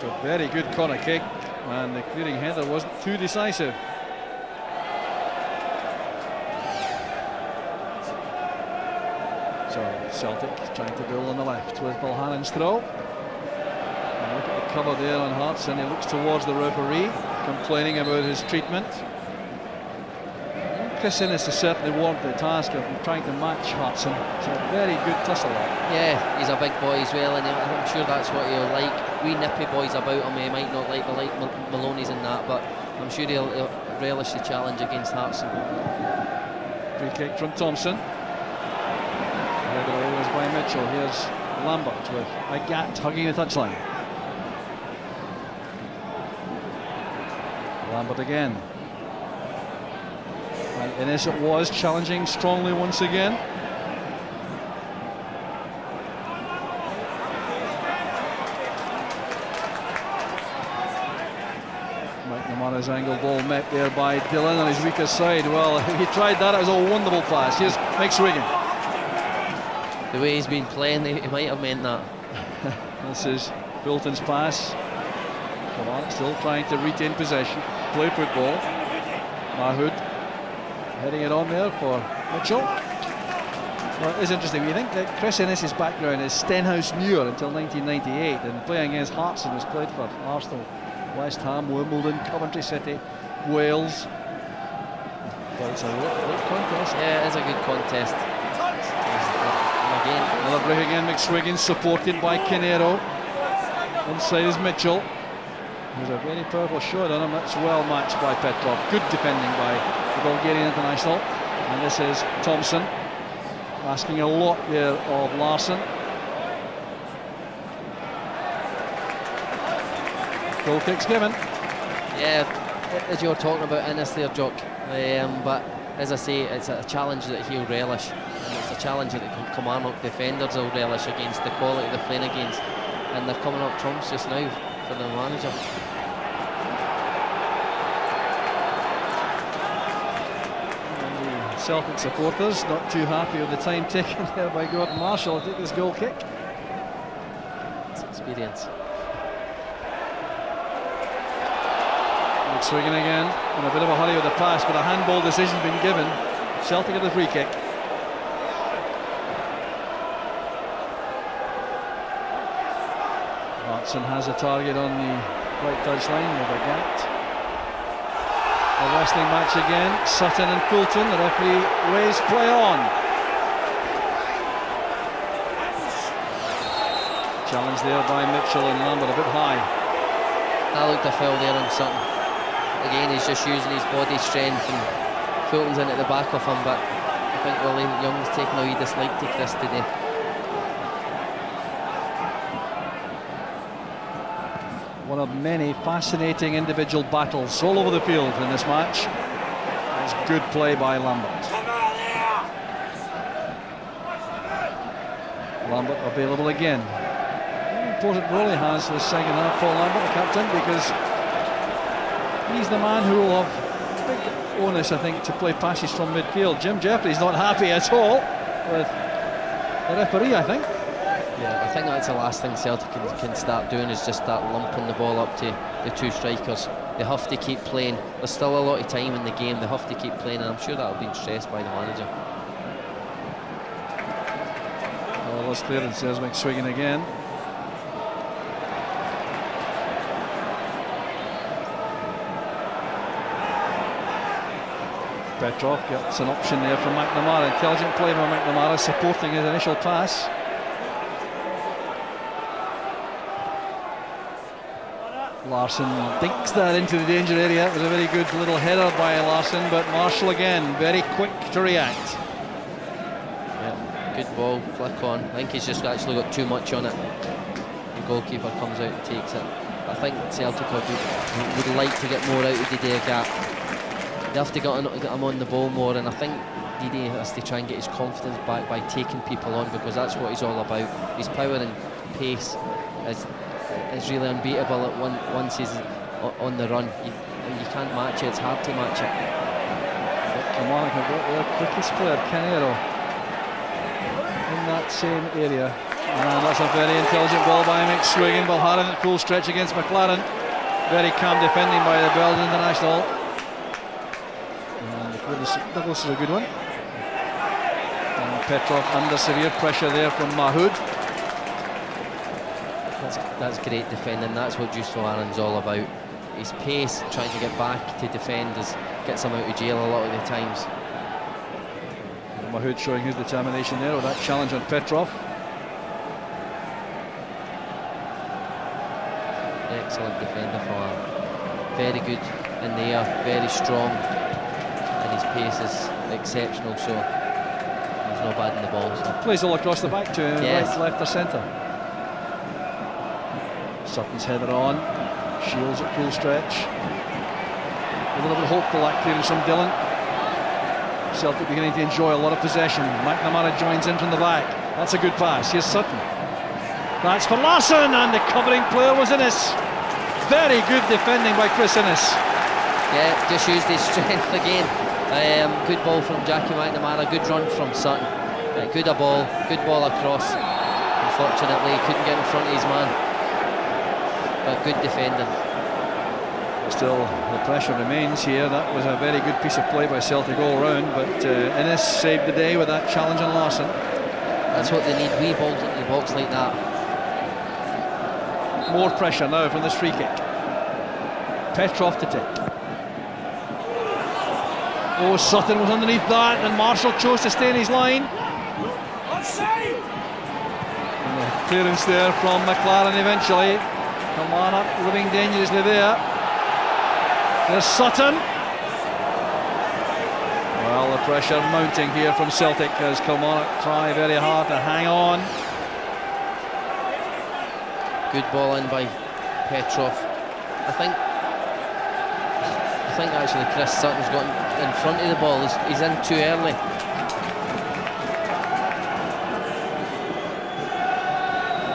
So very good corner kick, and the clearing header wasn't too decisive. So Celtic trying to build on the left with Valharan's throw. And look at the cover there on Hartson. He looks towards the referee, complaining about his treatment. Chris Innes has certainly warmed to the task of trying to match Hartson. It's a very good tussle. Yeah, he's a big boy as well, and I'm sure that's what he'll like. Wee nippy boys about him, he might not like the light Maloney's and that, but I'm sure he'll relish the challenge against Hartson. Free kick from Thompson. Headed always by Mitchell. Here's Lambert with Agat hugging the touchline. Lambert again. And Innes it was, challenging strongly once again. McNamara's angle ball met there by Dillon on his weaker side. Well, he tried that, it was a wonderful pass. Here's Mike Swiggin. The way he's been playing, he might have meant that. This is Bilton's pass. Kilmarnock still trying to retain possession, play football. Mahood heading it on there for Mitchell. Well, it is interesting. We think that Chris Innes' background is Stenhousemuir until 1998, and playing against Hartson was played for Arsenal, West Ham, Wimbledon, Coventry City, Wales. But it's a great contest. Yeah, it is a good contest. And again, another break again. McSwiggin supported by Canero. Inside is Mitchell. There's a very powerful shot on him. That's well matched by Petrov. Good defending by the Bulgarian international. And this is Thompson asking a lot there of Larsson. Goal kick's given. Yeah, as you're talking about Innes there, Jock. But as I say, it's a challenge that he'll relish. And it's a challenge that the Kilmarnock defenders will relish against the quality they're playing against. And they're coming up trumps just now for the manager. Celtic supporters not too happy with the time taken there by Gordon Marshall to take this goal kick. It's experience. Swinging again in a bit of a hurry with the pass, but a handball decision been given. Celtic at the free kick. Hartson has a target on the right touchline with Agat. A wrestling match again. Sutton and Fulton. The referee waves play on. Challenge there by Mitchell and Lambert, a bit high. That looked a foul there on Sutton. Again, he's just using his body strength, and Fulton's in at the back of him, but I think Willie Young's taking a wee dislike to Chris today. One of many fascinating individual battles all over the field in this match. It's good play by Lambert. Lambert available again. How important role he has for the second half, Paul Lambert, the captain, because he's the man who will have big onus, I think, to play passes from midfield. Jim Jeffrey's not happy at all with the referee, I think. Yeah, I think that's the last thing Celtic can start doing, is just start lumping the ball up to the two strikers. They have to keep playing. There's still a lot of time in the game. They have to keep playing, and I'm sure that'll be stressed by the manager. Well, that's clear, and says McSwiggin again. Petrov gets an option there from McNamara. Intelligent play by McNamara, supporting his initial pass. Larsson dinks that into the danger area. It was a very good little header by Larsson, but Marshall again very quick to react. Yeah, good ball, flick on. I think he's just actually got too much on it. The goalkeeper comes out and takes it. I think Celtic would like to get more out of Didier Gap. They have to get him on the ball more, and I think Didier has to try and get his confidence back by taking people on, because that's what he's all about. His power and pace is really unbeatable once he's on the run. You can't match it, it's hard to match it. Kilmarnock have got their quickest player, Canero, in that same area. And that's a very intelligent ball by McSwiggin. Balharan at full stretch against McLaren. Very calm defending by the Belgian international. And Douglas is a good one. And Petrov under severe pressure there from Mahood. That's great defending. That's what Justo Aaron's all about. His pace, trying to get back to defend, gets him out of jail a lot of the times. Mahood showing his determination there with that challenge on Petrov. Excellent defender from Ireland. Very good in the air, very strong, and his pace is exceptional, so he's no bad in the ball. So. Plays all across the back to yes. right, left or centre. Sutton's header on, Shields at full stretch. A little bit hopeful that clearance from Dillon. Celtic beginning to enjoy a lot of possession. McNamara joins in from the back. That's a good pass. Here's Sutton. That's for Larson, and the covering player was Innes. Very good defending by Chris Innes. Yeah, just used his strength again. Good ball from Jackie McNamara, good run from Sutton. Good ball across. Unfortunately, he couldn't get in front of his man. But good defending. Still, the pressure remains here. That was a very good piece of play by Celtic all round, but Innes saved the day with that challenge on Larson. That's what they need, wee balls into the box like that. More pressure now from this free kick. Petrov to take. Oh, Sutton was underneath that, and Marshall chose to stay in his line. And the clearance there from McLaren eventually. Kilmarnock living dangerously there. There's Sutton. Well, the pressure mounting here from Celtic as Kilmarnock try very hard to hang on. Good ball in by Petrov. I think actually Chris Sutton's got in front of the ball. He's in too early.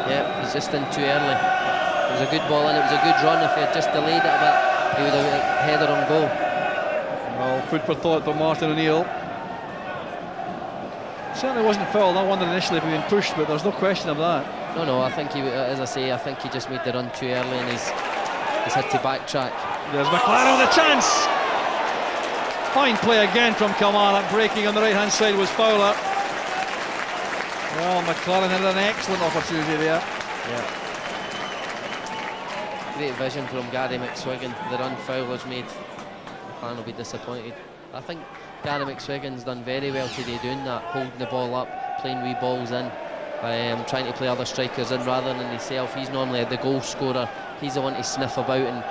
Yep, he's just in too early. It was a good ball in, it was a good run. If he had just delayed it a bit, he would have headed on goal. Well, food for thought for Martin O'Neill. Certainly wasn't fouled. I wondered initially if he'd been pushed, but there's no question of that. No, I think he, as I say, I think he just made the run too early and he's had to backtrack. There's McLaren with a chance. Fine play again from Kilmarnock. Breaking on the right hand side was Fowler. Well, McLaren had an excellent opportunity there. Yeah. Great vision from Gary McSwiggan. The run Fowler's made, McLaren will be disappointed. I think Gary McSwiggan's done very well today doing that, holding the ball up, playing wee balls in, trying to play other strikers in rather than himself. He's normally the goal scorer. He's the one to sniff about and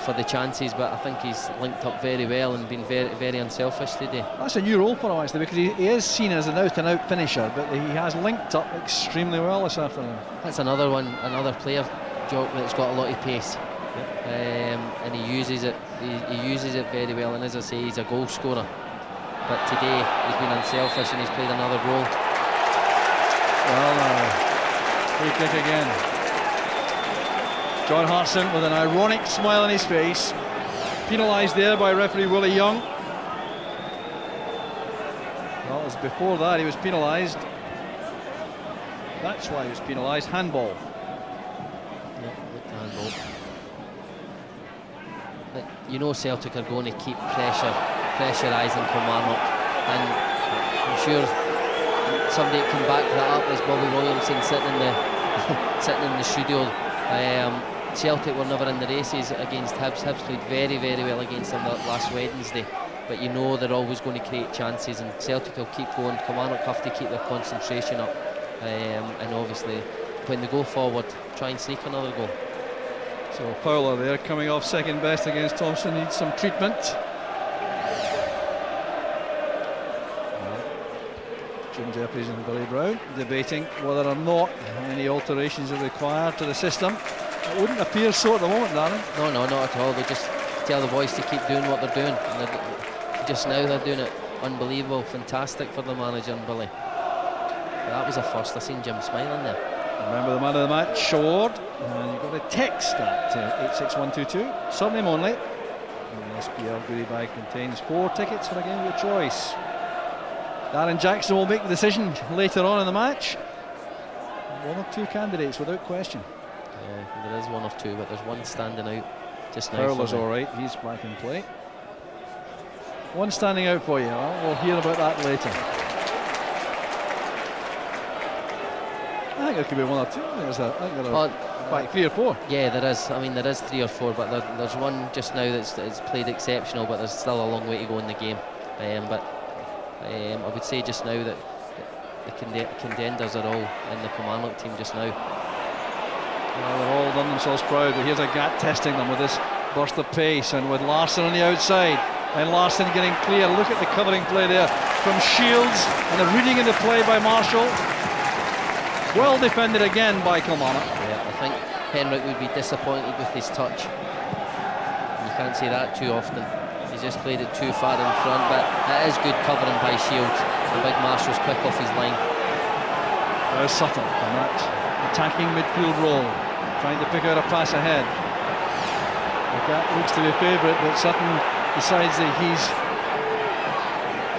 for the chances, but I think he's linked up very well and been very, very unselfish today. That's a new role for him actually, because he is seen as an out-and-out finisher, but he has linked up extremely well this afternoon. That's another player, Jock, that's got a lot of pace. And he uses it. He uses it very well, and as I say, he's a goal scorer. But today he's been unselfish and he's played another role. Well, free kick again. John Hartson with an ironic smile on his face. Penalised there by referee Willie Young. Well, as before that he was penalised. That's why he was penalised. Handball. Yeah, with the handball. But you know Celtic are going to keep pressurising Kilmarnock, and I'm sure somebody can back that up as Bobby Williamson sitting in the studio. Celtic were never in the races against Hibs. Hibs played very, very well against them last Wednesday, but you know they're always going to create chances, and Celtic will keep going. Kilmarnock have to keep their concentration up, and obviously when they go forward, try and sneak another goal. So Fowler there coming off second best against Thompson, needs some treatment. Jim Jeffries and Billy Brown debating whether or not any alterations are required to the system. It wouldn't appear so at the moment, Darren. No, not at all. They just tell the boys to keep doing what they're doing. And just now they're doing it unbelievable, fantastic for the manager and Billy. That was a first. I seen Jim smiling there. Remember the man of the match award, and you've got a text at 86122, surname only. And the SPL goodie bag contains 4 tickets for a game of your choice. Darren Jackson will make the decision later on in the match. 1 or 2 candidates without question. Yeah, there is 1 or 2, but there's one standing out just now. Fowler's alright, he's back in play. One standing out for you. Well, we'll hear about that later. I think there could be 1 or 2. I think there are quite 3 or 4. Yeah, there is. I mean, there is 3 or 4, but there's one just now that's played exceptional, but there's still a long way to go in the game. But I would say just now that the contenders are all in the Kilmarnock team just now. Well, they've all done themselves proud, but here's a Gat testing them with this burst of pace, and with Larsson on the outside, and Larsson getting clear. Look at the covering play there from Shields, and the reading in the play by Marshall. Well defended again by Kilmarnock. Yeah, I think Henrik would be disappointed with his touch. You can't say that too often. He's just played it too far in front, but it is good covering by Shields. The big Marshall's quick off his line. There's Sutton on that attacking midfield role, trying to pick out a pass ahead. That looks to be a favourite, but Sutton decides that he's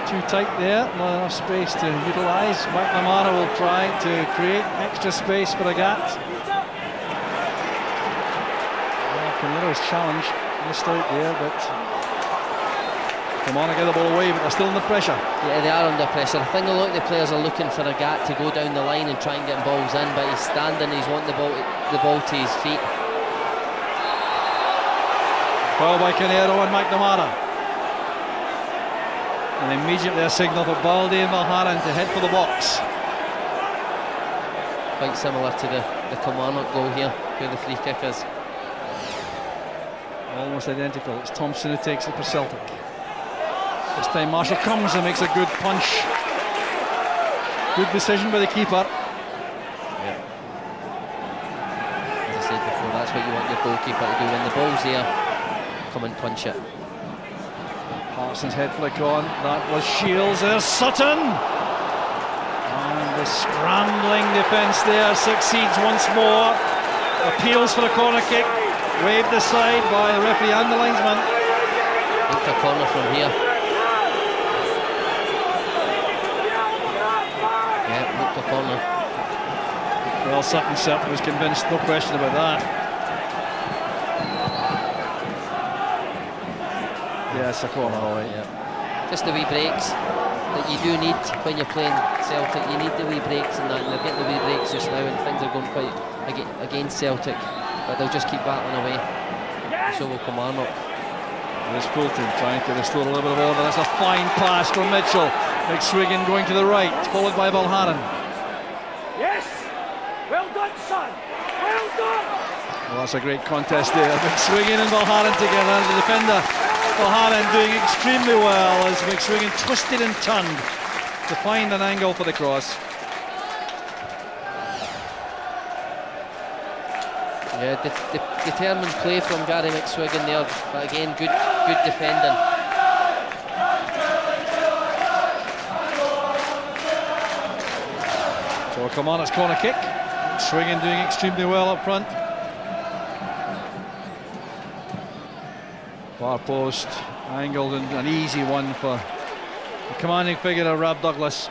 too tight there, not enough space to utilise. McNamara will try to create extra space for a Gat. Well, Camilla's challenge missed out there, but Kilmarnock get the ball away, but they're still under pressure. Yeah, they are under pressure. I think a lot of the players are looking for a Gat to go down the line and try and get balls in, but he's standing, he's wanting the ball to his feet. Foul by Canero and McNamara. And immediately a signal for Baldy and Valharan to head for the box. Quite similar to the Kilmarnock goal here, where the free kick is. Almost identical. It's Thompson who takes it for Celtic. This time Marshall comes and makes a good punch. Good decision by the keeper. Yeah. As I said before, that's what you want your goalkeeper to do. When the ball's there, come and punch it. Parsons head flick on. That was Shields. There's Sutton. And the scrambling defence there succeeds once more. Appeals for a corner kick. Waved aside by the referee and the linesman. Look a corner from here. Yeah, look a corner. Well, Sutton certainly was convinced, no question about that. Yes, a corner, all right. Yeah. Just the wee breaks that you do need when you're playing Celtic. You need the wee breaks and that, and they're getting the wee breaks just now, and things are going quite against Celtic, but they'll just keep battling away. So will Kilmarnock. There's Fulton trying to restore a little bit of order. That's a fine pass from Mitchell. McSwiggan going to the right, followed by Valharan. Yes! Well done, son! Well done! Well, that's a great contest there. McSwiggan and Valharan together, and the defender Valharan doing extremely well as McSwiggan twisted and turned to find an angle for the cross. Yeah, determined play from Gary McSwiggan there, but again, good defending. So come on, it's corner kick. McSwiggan doing extremely well up front. Far post, angled, and an easy one for the commanding figure of Rab Douglas.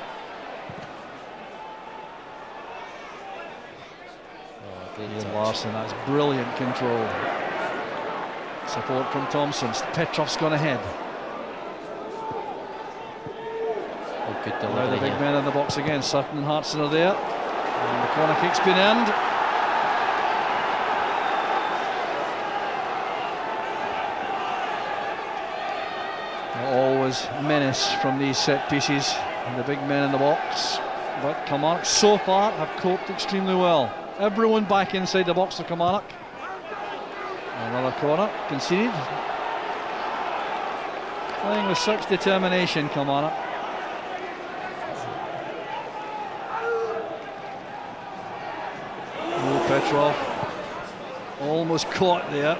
Ian Larsson, that's brilliant control. Support from Thompson. Petrov's gone ahead. Oh, good Now delivery the big here. men in the box again. Sutton and Hartson are there. And the corner kick's been earned. Always menace from these set pieces and the big men in the box. But Kilmarnock so far have coped extremely well. Everyone back inside the box for Kilmarnock. Another corner conceded. Playing with such determination, Kilmarnock. Oh, Petrov almost caught there.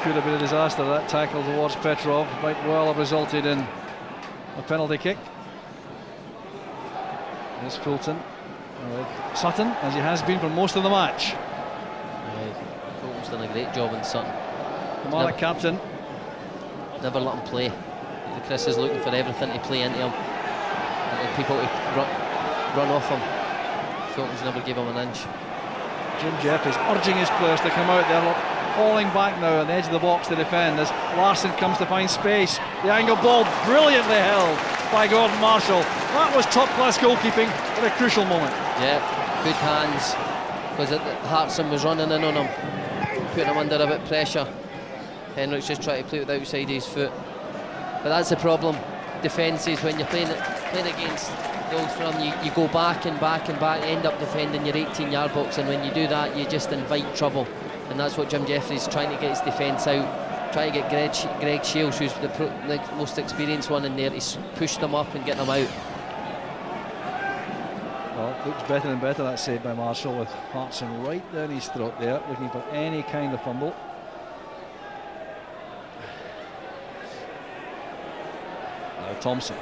Could have been a disaster. That tackle towards Petrov might well have resulted in a penalty kick. There's Fulton. Sutton, as he has been for most of the match. Right. Fulton's done a great job in Sutton. Kilmarnock captain. Never let him play. Chris is looking for everything to play into him, and people to run off him. Fulton's never gave him an inch. Jim Jeff is urging his players to come out there. Falling back now on the edge of the box to defend as Larsson comes to find space. The angle ball brilliantly held by Gordon Marshall. That was top-class goalkeeping at a crucial moment. Yeah, good hands, because Hartson was running in on him, putting him under a bit of pressure. Henrik's just trying to play with the outside of his foot. But that's the problem. Defences, when you're playing against the Old Firm, you go back and back and back, end up defending your 18-yard box, and when you do that, you just invite trouble. And that's what Jim Jeffries is trying to get his defence out, trying to get Greg Shields, who's the most experienced one in there, to push them up and get them out. Well, it looks better and better, that save by Marshall, with Hartson right down his throat there, looking for any kind of fumble. Now Thompson.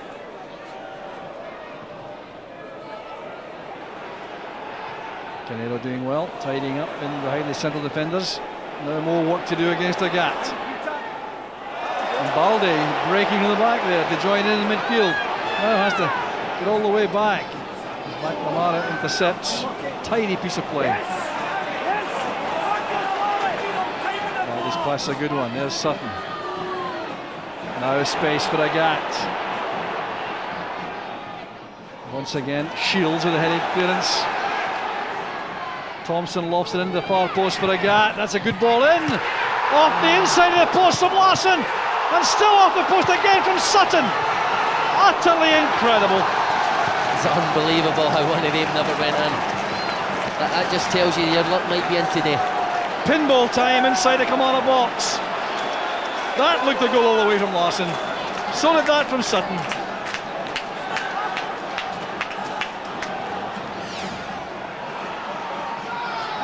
Canero doing well, tidying up in behind the central defenders. Now more work to do against Agat. And Balde breaking to the back there to join in the midfield. Now has to get all the way back. As McNamara intercepts. Tidy piece of play. Well, this pass is a good one. There's Sutton. Now space for Agat. Once again, Shields with a heading clearance. Thompson lofts it into the far post for Agat. That's a good ball in. Off the inside of the post from Larson. And still off the post again from Sutton. Utterly incredible. It's unbelievable how one of them never went in. That just tells you your luck might be in today. Pinball time inside the Kilmarnock box. That looked a goal all the way from Larson. So did that from Sutton.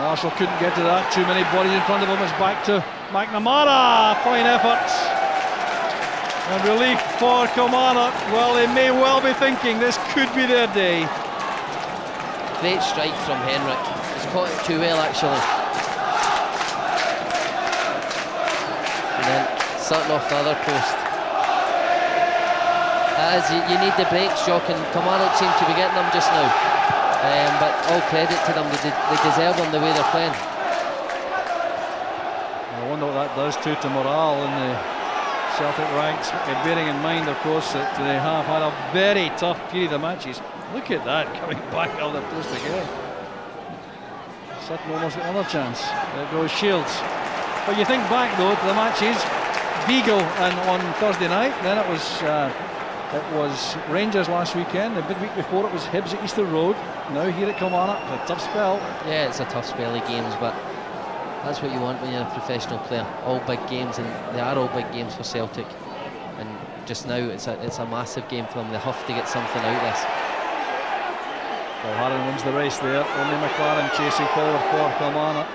Marshall couldn't get to that. Too many bodies in front of him. It's back to McNamara. Fine effort. And relief for Kilmarnock. Well, they may well be thinking this could be their day. Great strike from Henrik. He's caught it too well, actually. And then Sutton off the other post. As you need the breaks, Jock, and Kilmarnock seem to be getting them just now. But all credit to them, they deserve them the way they're playing. I wonder what that does to morale in the Celtic ranks, bearing in mind, of course, that they have had a very tough period of matches. Look at that, coming back on the post again. Sutton almost another chance. There goes Shields. But you think back, though, to the matches, Vigo and on Thursday night, then it was Rangers last weekend. The midweek before it was Hibs at Easter Road. Now here at Kilmarnock, a tough spell. Yeah, it's a tough spell of games, but that's what you want when you're a professional player. All big games, and they are all big games for Celtic. And just now, it's a massive game for them. They have to get something out of this. Well, Harron wins the race there. Only McLaren chasing forward for Kilmarnock.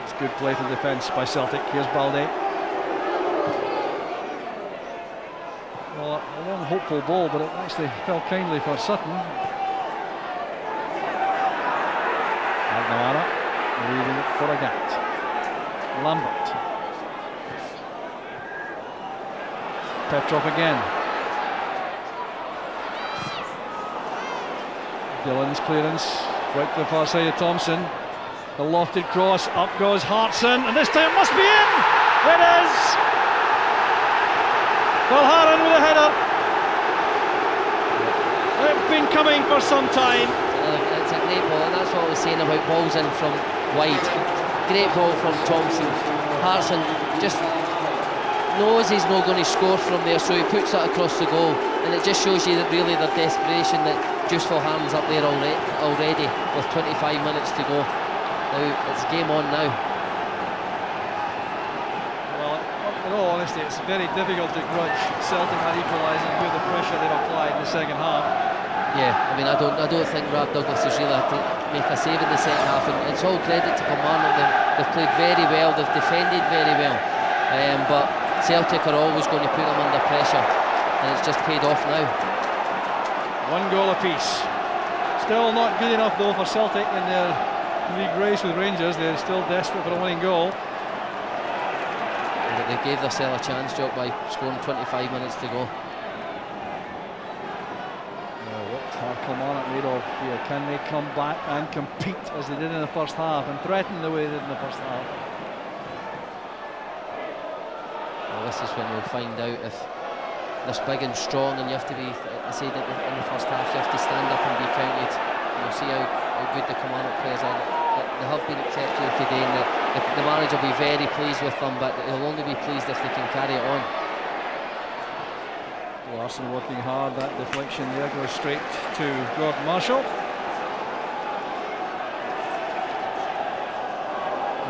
It's good play for defence by Celtic. Here's Balde. Well, a long hopeful ball, but it actually fell kindly for Sutton. McNamara leaving it for Agat. Lambert. Petrov again. Dillon's clearance right to the far side of Thompson. The lofted cross, up goes Hartson, and this time it must be in! It is! Well, Harron with a header. It's been coming for some time. It's a great ball, and that's what I was saying about balls in from wide. Great ball from Thompson. Hartson just knows he's not going to score from there, so he puts it across the goal, and it just shows you that really their desperation, that Juseful Harm's up there already with 25 minutes to go. Now it's game on now. Well, in all honesty, it's very difficult to grudge Celtic had equalising with the pressure they've applied in the second half. Yeah, I mean, I don't think Rob Douglas has really had to make a save in the second half, and it's all credit to Kilmarnock. They've played very well, they've defended very well, but Celtic are always going to put them under pressure, and it's just paid off now. One goal apiece. Still not good enough though for Celtic in their league race with Rangers. They're still desperate for a winning goal. They gave themselves a chance, Jock, by scoring 25 minutes to go. What Kilmarnock made of here? Can they come back and compete as they did in the first half and threaten the way they did in the first half? Well, this is when you'll find out if they're big and strong, and you have to be, I said in the first half, you have to stand up and be counted. You'll see how good the Kilmarnock players are. they have been exceptional today, and the manager will be very pleased with them, but he'll only be pleased if they can carry it on. Larson working hard, that deflection there goes straight to Gordon Marshall.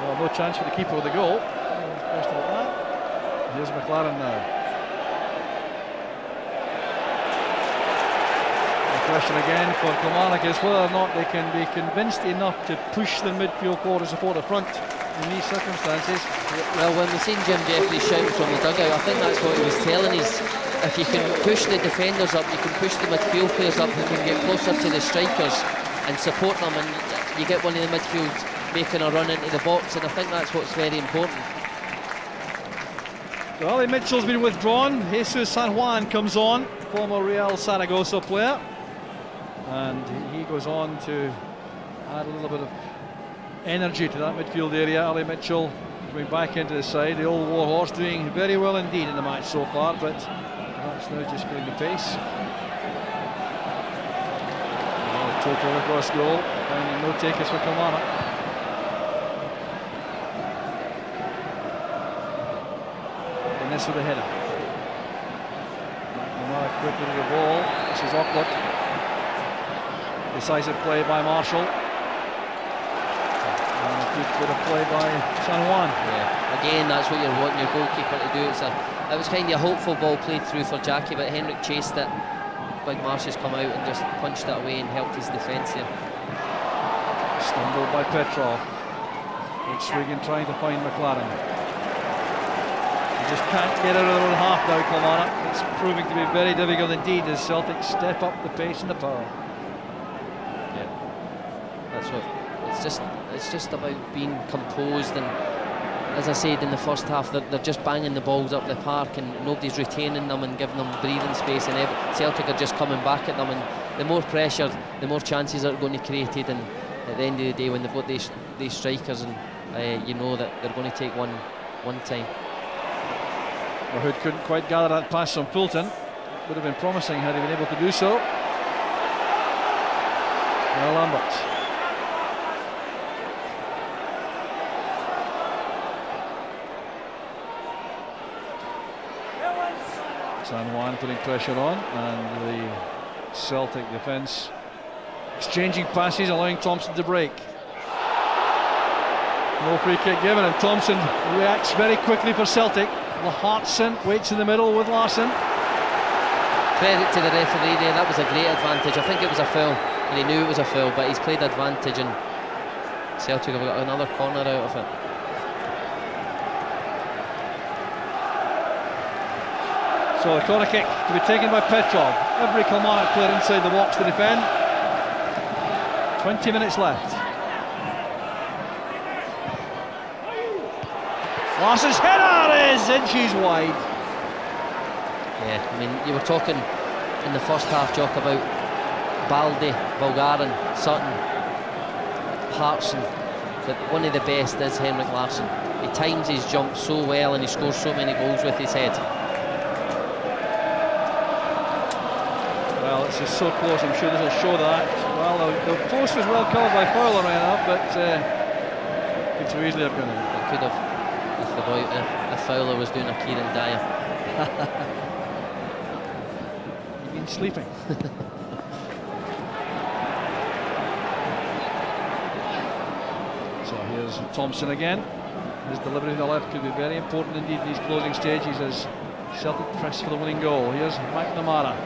Well, no chance for the keeper with the goal. Question about that. Here's McLaren now. The question again for Kilmarnock is whether or not they can be convinced enough to push the midfield forward to support the front in these circumstances. Well, when we've seen Jim Jeffries shouting from the dugout, I think that's what he was telling us. If you can push the defenders up, you can push the midfield players up who can get closer to the strikers and support them, and you get one of the midfield making a run into the box, and I think that's what's very important. So Ali Mitchell's been withdrawn. Jesus San Juan comes on, former Real Zaragoza player, and he goes on to add a little bit of energy to that midfield area. Ali Mitchell coming back into the side, the old warhorse, doing very well indeed in the match so far, but that's now just getting the pace. Total across goal, finding no takers for Kilmarnock. And this with the header. McNamara quick with the ball. This is awkward. Decisive play by Marshall. And a good bit of play by San Juan. Yeah. Again, that's what you're wanting your goalkeeper to do. It was kind of a hopeful ball played through for Jackie, but Henrik chased it. Big Marsh has come out and just punched it away and helped his defence here. Stumbled by Petrov. Big Swigan trying to find McLaren. He just can't get out of their own half now, Kilmarnock. It's proving to be very difficult indeed as Celtic step up the pace and the power. Yeah, that's what. It's just about being composed, and as I said in the first half, they're just banging the balls up the park and nobody's retaining them and giving them breathing space, and Celtic are just coming back at them, and the more pressure, the more chances are going to be created, and at the end of the day when they've got these strikers, and you know that they're going to take one time. Mahood couldn't quite gather that pass from Fulton. Would have been promising had he been able to do so. Now Lambert. San Juan putting pressure on, and the Celtic defence exchanging passes, allowing Thompson to break. No free kick given, and Thompson reacts very quickly for Celtic. Hartson waits in the middle with Larson. Credit to the referee there, that was a great advantage. I think it was a foul, and he knew it was a foul, but he's played advantage, and Celtic have got another corner out of it. So a corner kick to be taken by Petrov. Every Kilmarnock player inside the box to defend. 20 minutes left. Larson's header is inches wide. Yeah, I mean, you were talking in the first half, Jock, about Baldi, Bulgarin, Sutton, Hartson, but one of the best is Henrik Larsson. He times his jump so well and he scores so many goals with his head. Well, this is so close, I'm sure this will show that. Well, the post was well covered by Fowler right enough, but could so easily have gone in. It could have, if Fowler was doing a Kieran Dyer. You've been sleeping. So here's Thompson again. His delivery to the left could be very important indeed in these closing stages as Celtic press for the winning goal. Here's McNamara.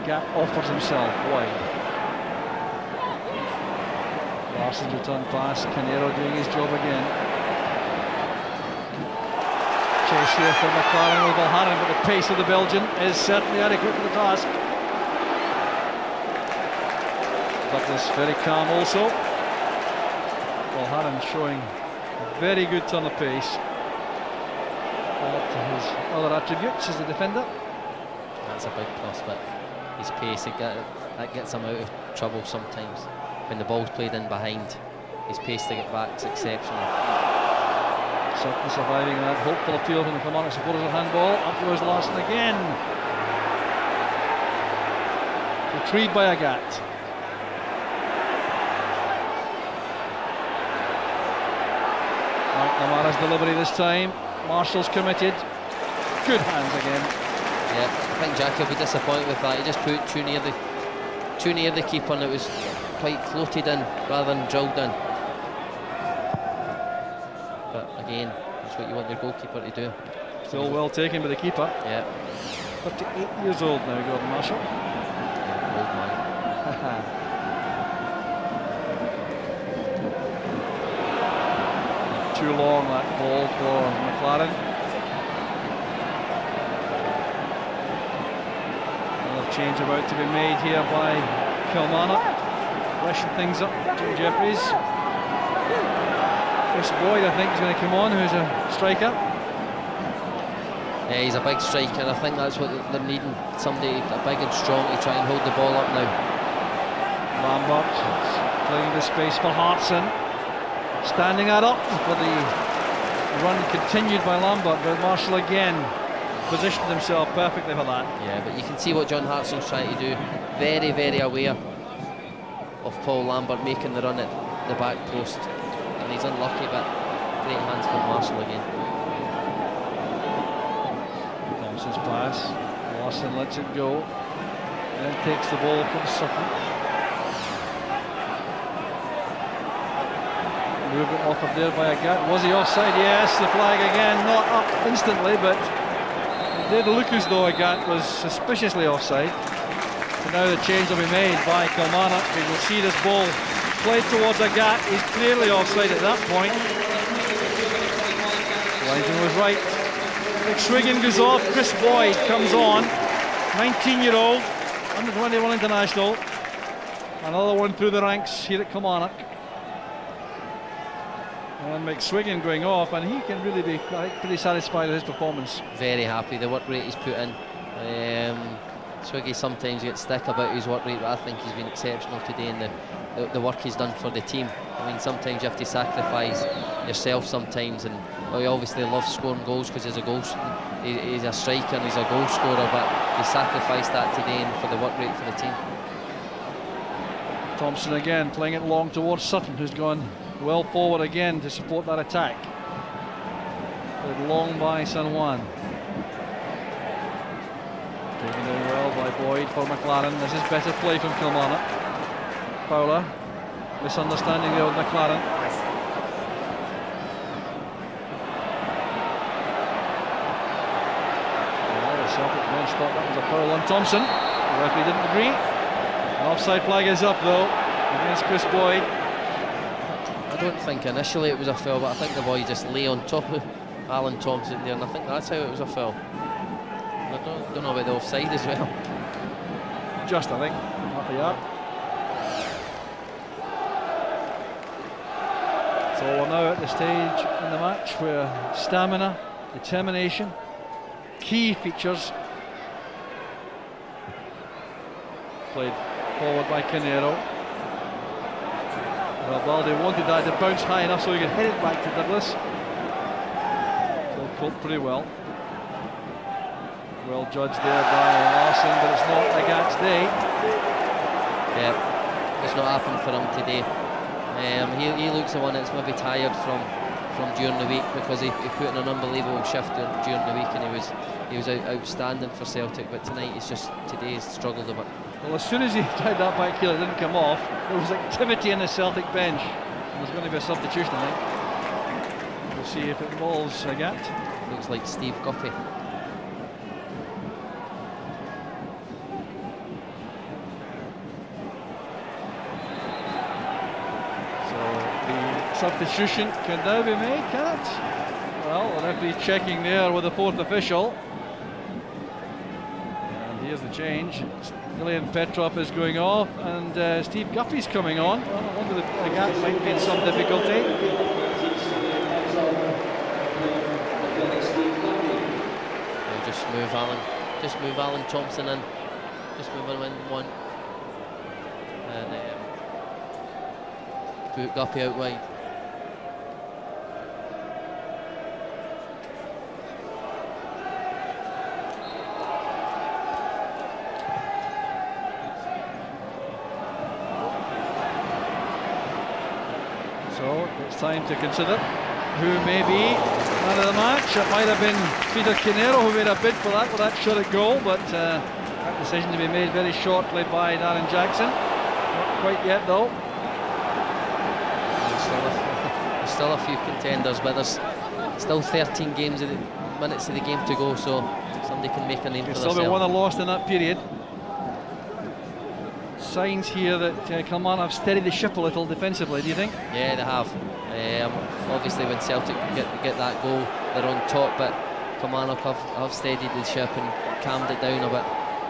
Gap offers himself wide. Larson's return pass, Canero doing his job again. Chase here for McLaren with Valharan, but the pace of the Belgian is certainly adequate for the task. Douglas very calm also. Valharan showing a very good turn of pace. Add to his other attributes as a defender. That's a big plus, but his pace, that gets him out of trouble sometimes. When the ball's played in behind, his pace to get back is exceptional. Certainly surviving that hopeful appeal from the Kilmarnock supporters of handball. Up goes Larson again. Retrieved by Agat. has delivery this time. Marshall's committed. Good hands again. Yeah, I think Jack will be disappointed with that. He just put it too near the keeper, and it was quite floated in rather than drilled in. But again, that's what you want your goalkeeper to do. Still well taken by the keeper. Yeah. 38 years old now, Gordon Marshall. Yeah, old man. Too long, that ball for McLaren. Another change about to be made here by Kilmarnock. Freshen things up, Jim Jeffries. Chris Boyd, I think, is going to come on, who's a striker. Yeah, he's a big striker. I think that's what they're needing. Somebody big and strong to try and hold the ball up now. Lambert playing the space for Hartson. Standing that up for the run continued by Lambert, but Marshall again positioned himself perfectly for that. Yeah, but you can see what John Hartson's trying to do. Very, very aware of Paul Lambert making the run at the back post. And he's unlucky, but great hands from Marshall again. Thompson's pass. Larson lets it go. And then takes the ball from Sutton. Movement off of there by Agat. Was he offside? Yes, the flag again, not up instantly, but it did look as though Agat was suspiciously offside. So now the change will be made by Kilmarnock. We will see this ball played towards Agat. He's clearly offside at that point. Langton was right. McSwiggan goes off. Chris Boyd comes on. 19-year-old, under 21 international. Another one through the ranks here at Kilmarnock. And McSwiggan going off, and he can really be pretty satisfied with his performance. Very happy, the work rate he's put in. Swiggy sometimes gets stick about his work rate, but I think he's been exceptional today in the work he's done for the team. I mean, sometimes you have to sacrifice yourself sometimes, and he obviously loves scoring goals because he's a striker and he's a goal scorer, but he sacrificed that today for the work rate for the team. Thompson again playing it long towards Sutton, who's gone well forward again to support that attack. Played long by San Juan. Taken in well by Boyd for McLaren. This is better play from Kilmarnock. Fowler, misunderstanding there with McLaren. Well, the Celtic bench thought that was a foul on Thompson. The referee didn't agree. An offside flag is up though against Chris Boyd. I don't think initially it was a foul, but I think the boy just lay on top of Alan Thompson there, and I think that's how it was a foul. I don't know about the offside as well. Just, I think, half a yard. So we're now at the stage in the match where stamina, determination, key features. Played forward by Canero. Well, Baldy wanted that to bounce high enough so he could hit it back to Douglas. So caught pretty well. Well judged there by Larson, but it's not Agat's day. Yeah, it's not happened for him today. He looks the one that's maybe tired from during the week, because he put in an unbelievable shift during the week, and he was outstanding for Celtic. But tonight today he's struggled a bit. Well, as soon as he tried that back heel, it didn't come off. There was activity in the Celtic bench. There's going to be a substitution, I think. We'll see if it involves Agat. Looks like Steve Guppy. So the substitution can now be made, can it? Well, the referee checking there with the fourth official. And here's the change. Gillian Petrov is going off, and Steve Guppy's coming on. Well, I wonder if Agat might be in some difficulty. We'll just move Alan Thompson in. Just move him in one. And put Guppy out wide. So it's time to consider. who may be man of the match. It might have been Peter Canero who made a bid for that with that shot at goal, but that decision to be made very shortly by Darren Jackson. Not quite yet though. There's still a few contenders, but there's still 13 minutes of the game to go, so somebody can make a name for themselves. Still be won or lost in that period. Signs here that Kilmarnock have steadied the ship a little defensively, do you think? Yeah, they have. Obviously when Celtic get that goal, they're on top, but Kilmarnock have steadied the ship and calmed it down a bit,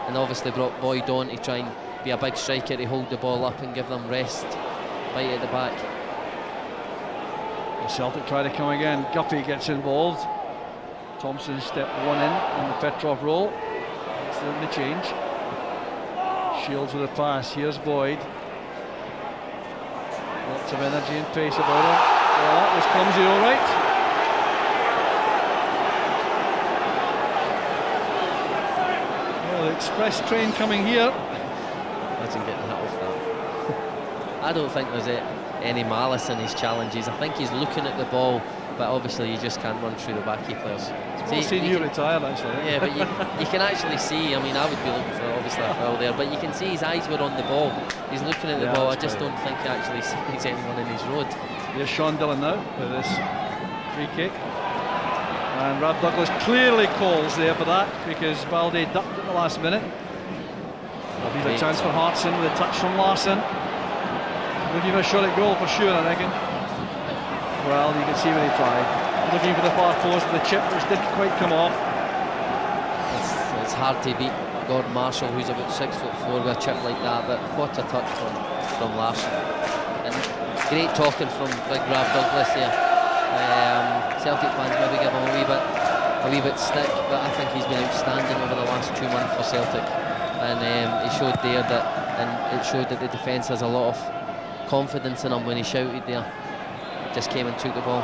and obviously brought Boyd on to try and be a big striker to hold the ball up and give them rest, bite at the back. Celtic try to come again. Guppy gets involved. Thompson step one in the Petrov role. That's the change. Shields with a pass. Here's Boyd. Lots of energy and pace about him. Well, that was clumsy, all right. Well, the express train coming here. Imagine getting hit off that. I don't think there's any malice in his challenges. I think he's looking at the ball, but obviously you just can't run through the backy players. I've seen you retired actually. Yeah, but you can actually see, I mean, I would be looking for obviously a foul there, but you can see his eyes were on the ball. He's looking at the ball. I just don't think he actually sees anyone in his road. Here's Sean Dillon now with this free kick. And Rab Douglas clearly calls there for that because Balde ducked at the last minute. There'll be a chance for Hartson with a touch from Larsson. Looking for a shot at goal for sure, I reckon. Well, you can see where he tried. Looking for the far post with the chip, which didn't quite come off. It's hard to beat Gordon Marshall, who's about 6'4", with a chip like that, but what a touch from Larsson. And great talking from Big Rab Douglas here. Celtic fans maybe give him a wee bit stick, but I think he's been outstanding over the last 2 months for Celtic. And he showed there that, and it showed that the defence has a lot of confidence in him when he shouted there. Just came and took the ball.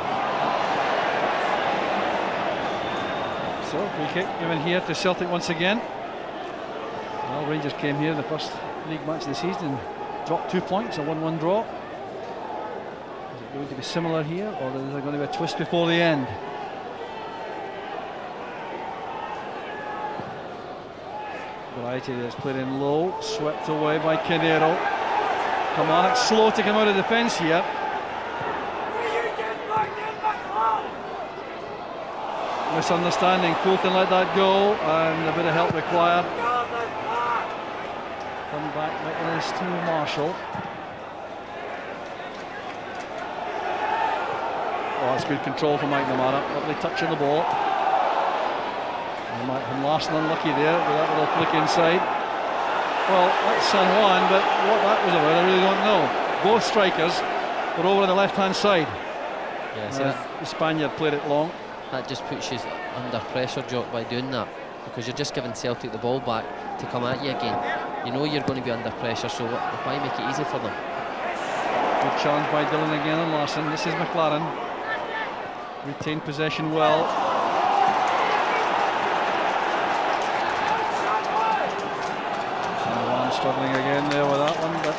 So, free kick given here to Celtic once again. Well, Rangers came here in the first league match of the season and dropped 2 points, a 1-1 draw. Is it going to be similar here, or is there going to be a twist before the end? Variety that's played in low, swept away by Canero. Kilmarnock slow to come out of defence here. Misunderstanding, Fulton let that go and a bit of help required. Come back, McInnes to Marshall. Oh, that's good control from McNamara. Lovely touch on the ball. And Larsson unlucky there with that little flick inside. Well, that's San Juan, but what that was about I really don't know. Both strikers were over on the left hand side. Yeah, see the Spaniard played it long. That just puts you under pressure, Jock, by doing that, because you're just giving Celtic the ball back to come at you again. You know you're going to be under pressure, so why make it easy for them? Good challenge by Dillon again on Larsson. This is McLaren. Retained possession well. Struggling again there with that one, but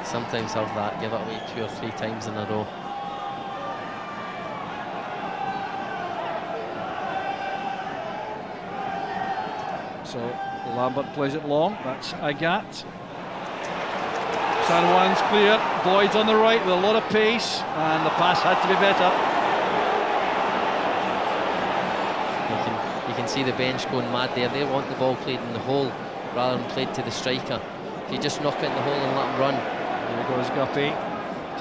sometimes have that, give it away 2 or 3 times in a row. So Lambert plays it long. That's Agat. San Juan's clear. Boyd's on the right with a lot of pace, and the pass had to be better. You can see the bench going mad there. They want the ball played in the hole rather than played to the striker. If you just knock it in the hole and let him run. There goes Guppy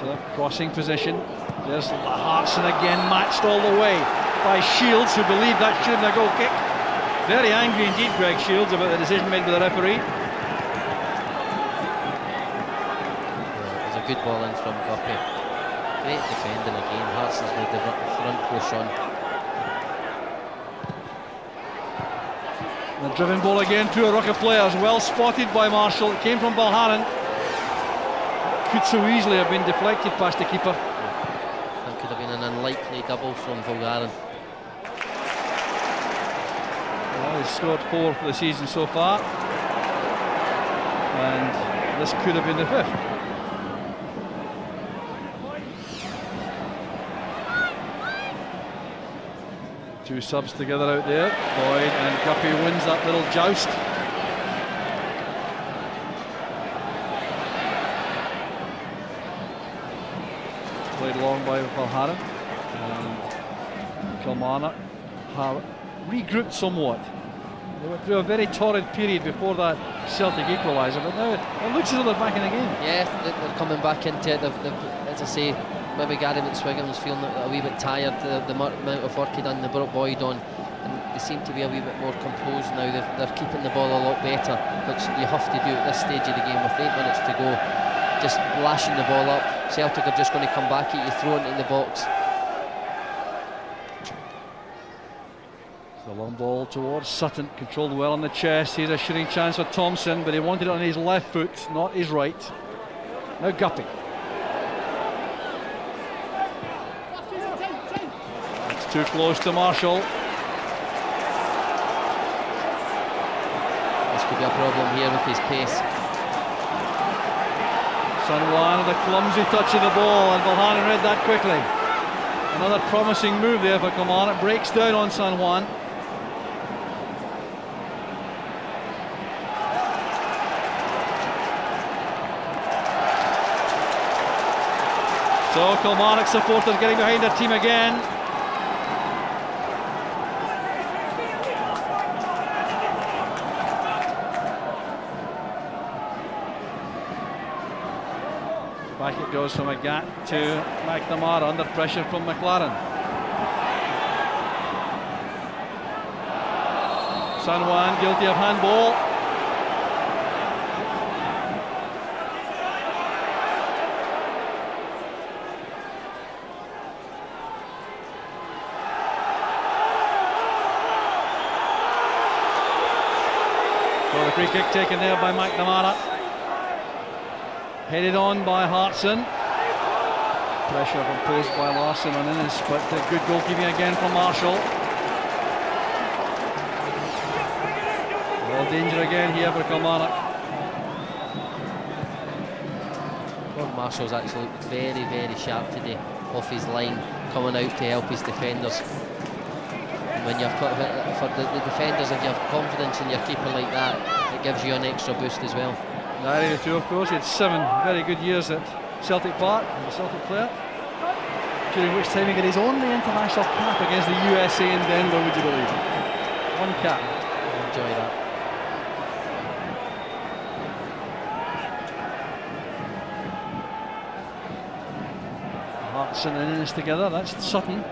to the crossing position. There's Hartson again, matched all the way by Shields, who believed that should have been a goal kick. Very angry indeed, Greg Shields, about the decision made by the referee. There's a good ball in from Guppy. Great defending again. Hartson's made the front push on. The driven ball again through a ruck of players, well spotted by Marshall. It came from Balharan. Could so easily have been deflected past the keeper. That could have been an unlikely double from Bulgarin. Well, he's scored 4 for the season so far, and this could have been the 5th. Two subs together out there. Boyd and Guppy wins that little joust. Played long by Valhara. And Kilmarnock have regrouped somewhat. They went through a very torrid period before that Celtic equaliser, but now it looks as though they're back in the game. Yeah, they're coming back into it. As I say, maybe Gary McSwiggan was feeling a wee bit tired. The amount of work he done, they brought Boyd on, and they seem to be a wee bit more composed now. They're keeping the ball a lot better, which you have to do at this stage of the game with 8 minutes to go. Just lashing the ball up. Celtic are just going to come back at you, throw it in the box. The long ball towards Sutton, controlled well on the chest. Here's a shooting chance for Thompson, but he wanted it on his left foot, not his right. Now Guppy. It's too close to Marshall. This could be a problem here with his pace. San Juan with a clumsy touch of the ball, and Valhana read that quickly. Another promising move there for Kilmarnock. Breaks down on San Juan. So Kilmarnock supporters getting behind their team again. Back it goes from Agat to McNamara under pressure from McLaren. San Juan guilty of handball. So the free kick taken there by McNamara. Headed on by Hartson. Pressure imposed by Larson on Innes, but good goalkeeping again from Marshall. All danger again here for Kilmarnock. Marshall's actually very, very sharp today, off his line, coming out to help his defenders. And when you've got, for the defenders, if you have confidence in your keeper like that, it gives you an extra boost as well. Larry too, of course. He had 7 very good years at Celtic Park as a Celtic player, during which time he got his only international cap against the USA in Denver, would you believe it? 1 cap. Enjoy that. Hartson and Innes together, that's Sutton.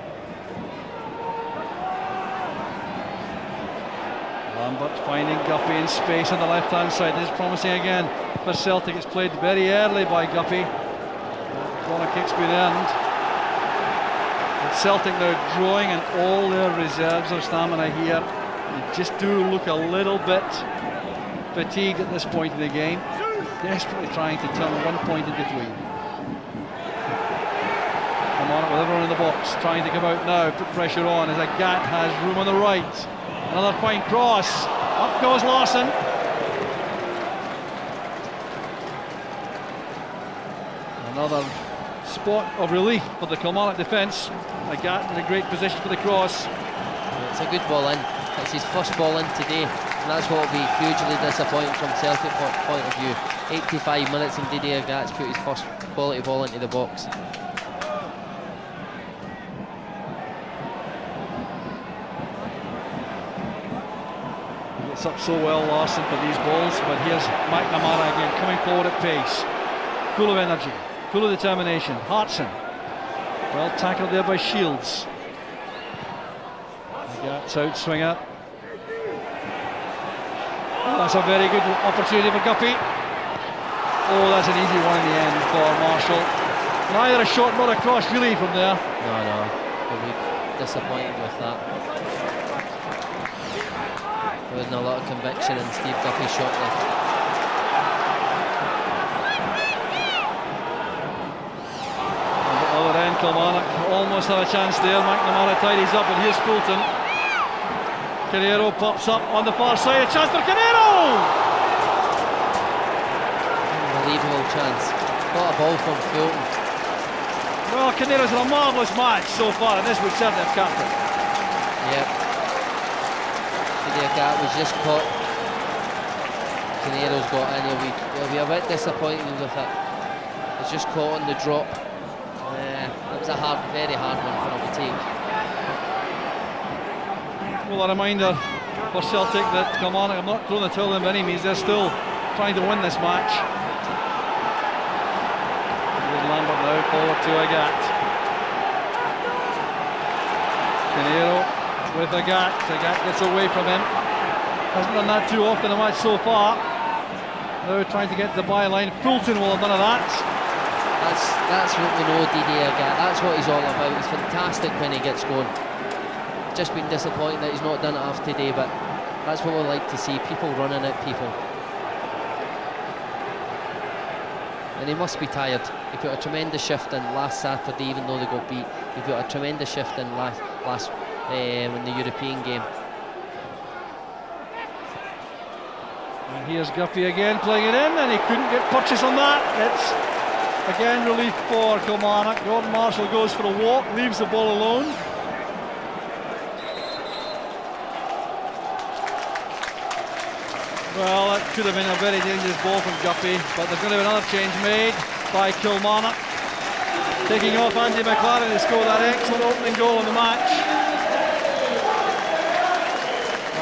Lambert finding Guppy in space on the left hand side. This is promising again for Celtic. It's played very early by Guppy. Corner kick's been earned. But Celtic now drawing and all their reserves of stamina here. They just do look a little bit fatigued at this point in the game. Desperately trying to turn 1 point into 3. Kilmarnock with everyone in the box, trying to come out now, put pressure on as Agat has room on the right. Another fine cross, up goes Larson. Another spot of relief for the Kilmarnock defence. Agat in a great position for the cross. It's a good ball in, it's his first ball in today, and that's what will be hugely disappointing from Celtic point of view. 85 minutes and Didier Agat's put his first quality ball into the box. Up so well, Larson, for these balls, but here's McNamara again coming forward at pace, full of energy, full of determination. Hartson, well tackled there by Shields. That's out swinger. Oh, that's a very good opportunity for Guppy. Oh, that's an easy one in the end for Marshall. Neither a shot nor a cross really from there. No, we'll be disappointed with that. There wasn't a lot of conviction in Steve Guppy's shot there. On the other end, Kilmarnock almost have a chance there. McNamara tidies up, and here's Fulton. Carrero pops up on the far side. A chance for Carrero! Unbelievable chance. What a ball from Fulton. Well, Carnero's had a marvellous match so far, and this would certainly have capped it. Yep. The gap was just caught. Canero's got in. He'll be a bit disappointed with it. He's just caught on the drop. It was a very hard one for him to take. Well, a reminder for Celtic that Kilmarnock have not thrown the towel in by any means. They're still trying to win this match. Here's Lambert now forward to Agat. Canero with Agat. Agat gets away from him. Hasn't done that too often in the match so far. Now trying to get to the byline. Fulton will have none of that. That's what we know Didier Agat. That's what he's all about. He's fantastic when he gets going. Just been disappointed that he's not done it off today, but that's what we like to see, people running at people. And he must be tired. He put a tremendous shift in last Saturday, even though they got beat. He put a tremendous shift in last in the European game. And here's Guppy again playing it in, and he couldn't get purchase on that. It's again relief for Kilmarnock. Gordon Marshall goes for a walk, leaves the ball alone. Well, that could have been a very dangerous ball from Guppy, but there's going to be another change made by Kilmarnock. Taking off Andy McLaren to score that excellent opening goal in the match.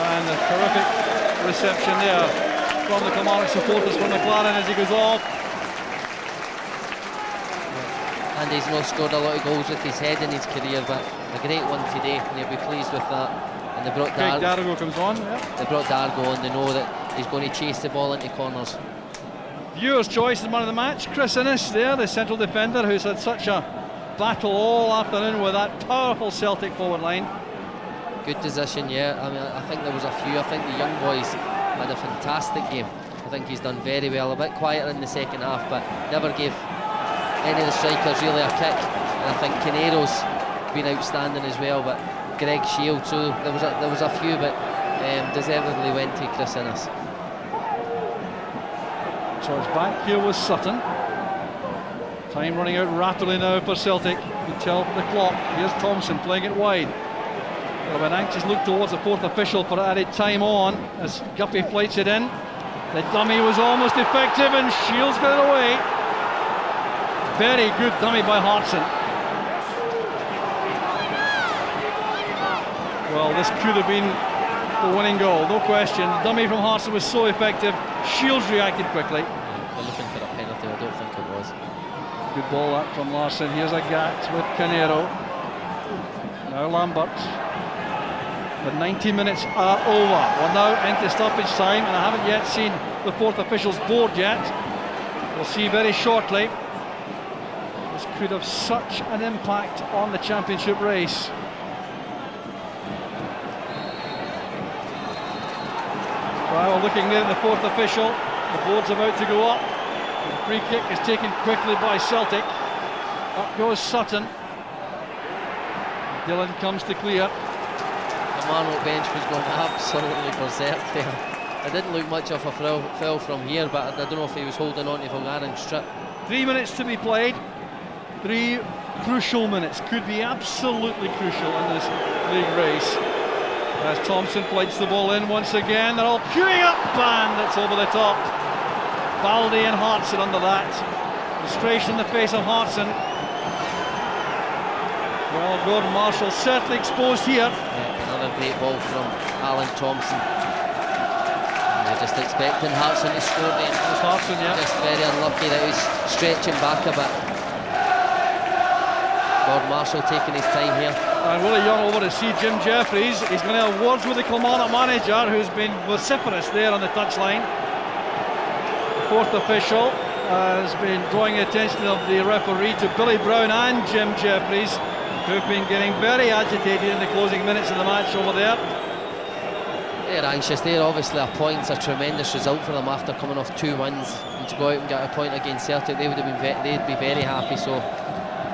And a terrific reception there from the Kilmarnock supporters for McLaren as he goes off. And he's not scored a lot of goals with his head in his career, but a great one today, and he'll be pleased with that. And they brought Dargo comes on. Yeah. They brought Dargo on. They know that he's going to chase the ball into corners. Viewer's choice is man of the match. Chris Innes there, the central defender who's had such a battle all afternoon with that powerful Celtic forward line. Good decision, yeah. I mean, I think there was a few. I think the young boys had a fantastic game. I think he's done very well. A bit quieter in the second half, but never gave any of the strikers really a kick. And I think Canero's been outstanding as well. But Greg Shield, so there was a few, but deservedly went to Chris Innes. So it's back here with Sutton. Time running out rapidly now for Celtic. You can tell from the clock. Here's Thompson playing it wide. Well, an anxious look towards the fourth official for added time on as Guppy flights it in. The dummy was almost effective and Shields got it away. Very good dummy by Hartson. Well, this could have been the winning goal, no question. The dummy from Hartson was so effective. Shields reacted quickly. They're looking for a penalty. I don't think it was. Good ball that from Larsson. Here's Agat with Canero. Now Lambert. The 90 minutes are over. We're now into stoppage time, and I haven't yet seen the fourth official's board yet. We'll see very shortly. This could have such an impact on the championship race. Right, we're looking there at the fourth official. The board's about to go up. The free kick is taken quickly by Celtic. Up goes Sutton. Dillon comes to clear. The Kilmarnock bench was going absolutely berserk there. It didn't look much of a foul from here, but I don't know if he was holding on to Vulgaren's strip. 3 minutes to be played. 3 crucial minutes. Could be absolutely crucial in this league race. As Thompson flights the ball in once again, they're all queuing up, and it's over the top. Baldy and Hartson under that. Frustration in the face of Hartson. Well, Gordon Marshall certainly exposed here. Yeah, another great ball from Alan Thompson. They're just expecting Hartson to score then. It's Hartson, yeah. Just very unlucky that he's stretching back a bit. Gordon Marshall taking his time here. And Willie Young over to see Jim Jeffries. He's going to have words with the Kilmarnock manager, who's been vociferous there on the touchline. The fourth official has been drawing the attention of the referee to Billy Brown and Jim Jeffries, who've been getting very agitated in the closing minutes of the match over there. They're anxious. They're obviously a point's a tremendous result for them after coming off 2 wins, and to go out and get a point against Celtic, they'd be very happy. So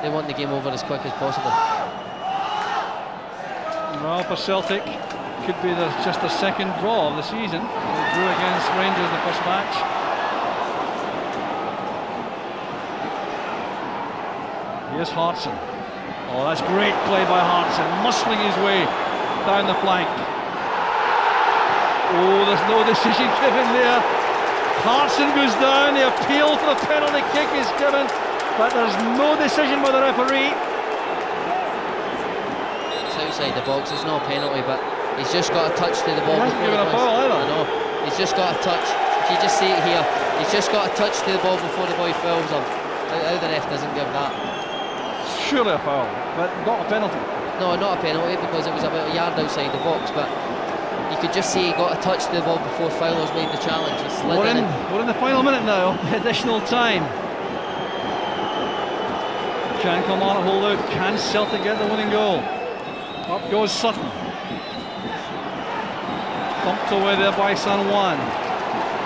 they want the game over as quick as possible. Well, for Celtic, could be just the second draw of the season. They drew against Rangers in the first match. Here's Hartson. Oh, that's great play by Hartson, muscling his way down the flank. Oh, there's no decision given there. Hartson goes down, the appeal for the penalty kick is given, but there's no decision by the referee. It's outside the box, it's not a penalty, but he's just got a touch to the ball. He hasn't given a foul either. I know, he's just got a touch. If you just see it here, he's just got a touch to the ball before the boy fouls him. How the ref doesn't give that? Surely a foul, but not a penalty. No, not a penalty because it was about a yard outside the box, but you could just see he got a touch to the ball before Fowler's made the challenge. He slid We're in the final minute now, additional time. Can Kilmarnock hold out? Can Celtic get the winning goal? Up goes Sutton. Thumped away there by San Juan.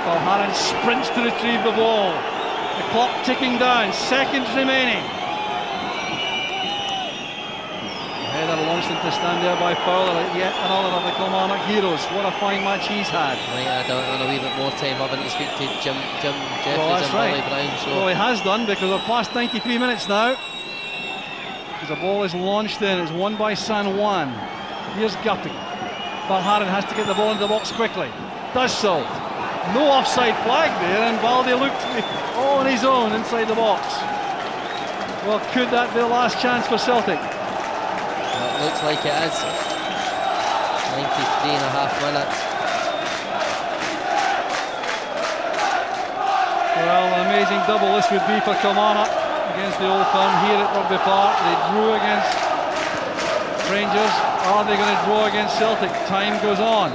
Valharan sprints to retrieve the ball. The clock ticking down, seconds remaining. Header launched into stand there by Fowler, yet another of the Kilmarnock heroes. What a fine match he's had. Right, I don't want a wee bit more time having to speak to Jim Jeffries that's and right. Billy Brown. So. Well, he has done, because we're past 93 minutes now. As the ball is launched in, it's won by San Juan. Here's Guppy. Valharan has to get the ball into the box quickly. Does so. No offside flag there, and Baldy looked all on his own inside the box. Well, could that be the last chance for Celtic? Well, it looks like it is. 93 and a half minutes. Well, an amazing double this would be for Kilmarnock against the Old Firm here at Rugby Park. They drew against Rangers. Are they going to draw against Celtic? Time goes on.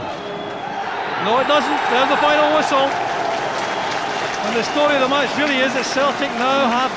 No, it doesn't. There's the final whistle. And the story of the match really is that Celtic now have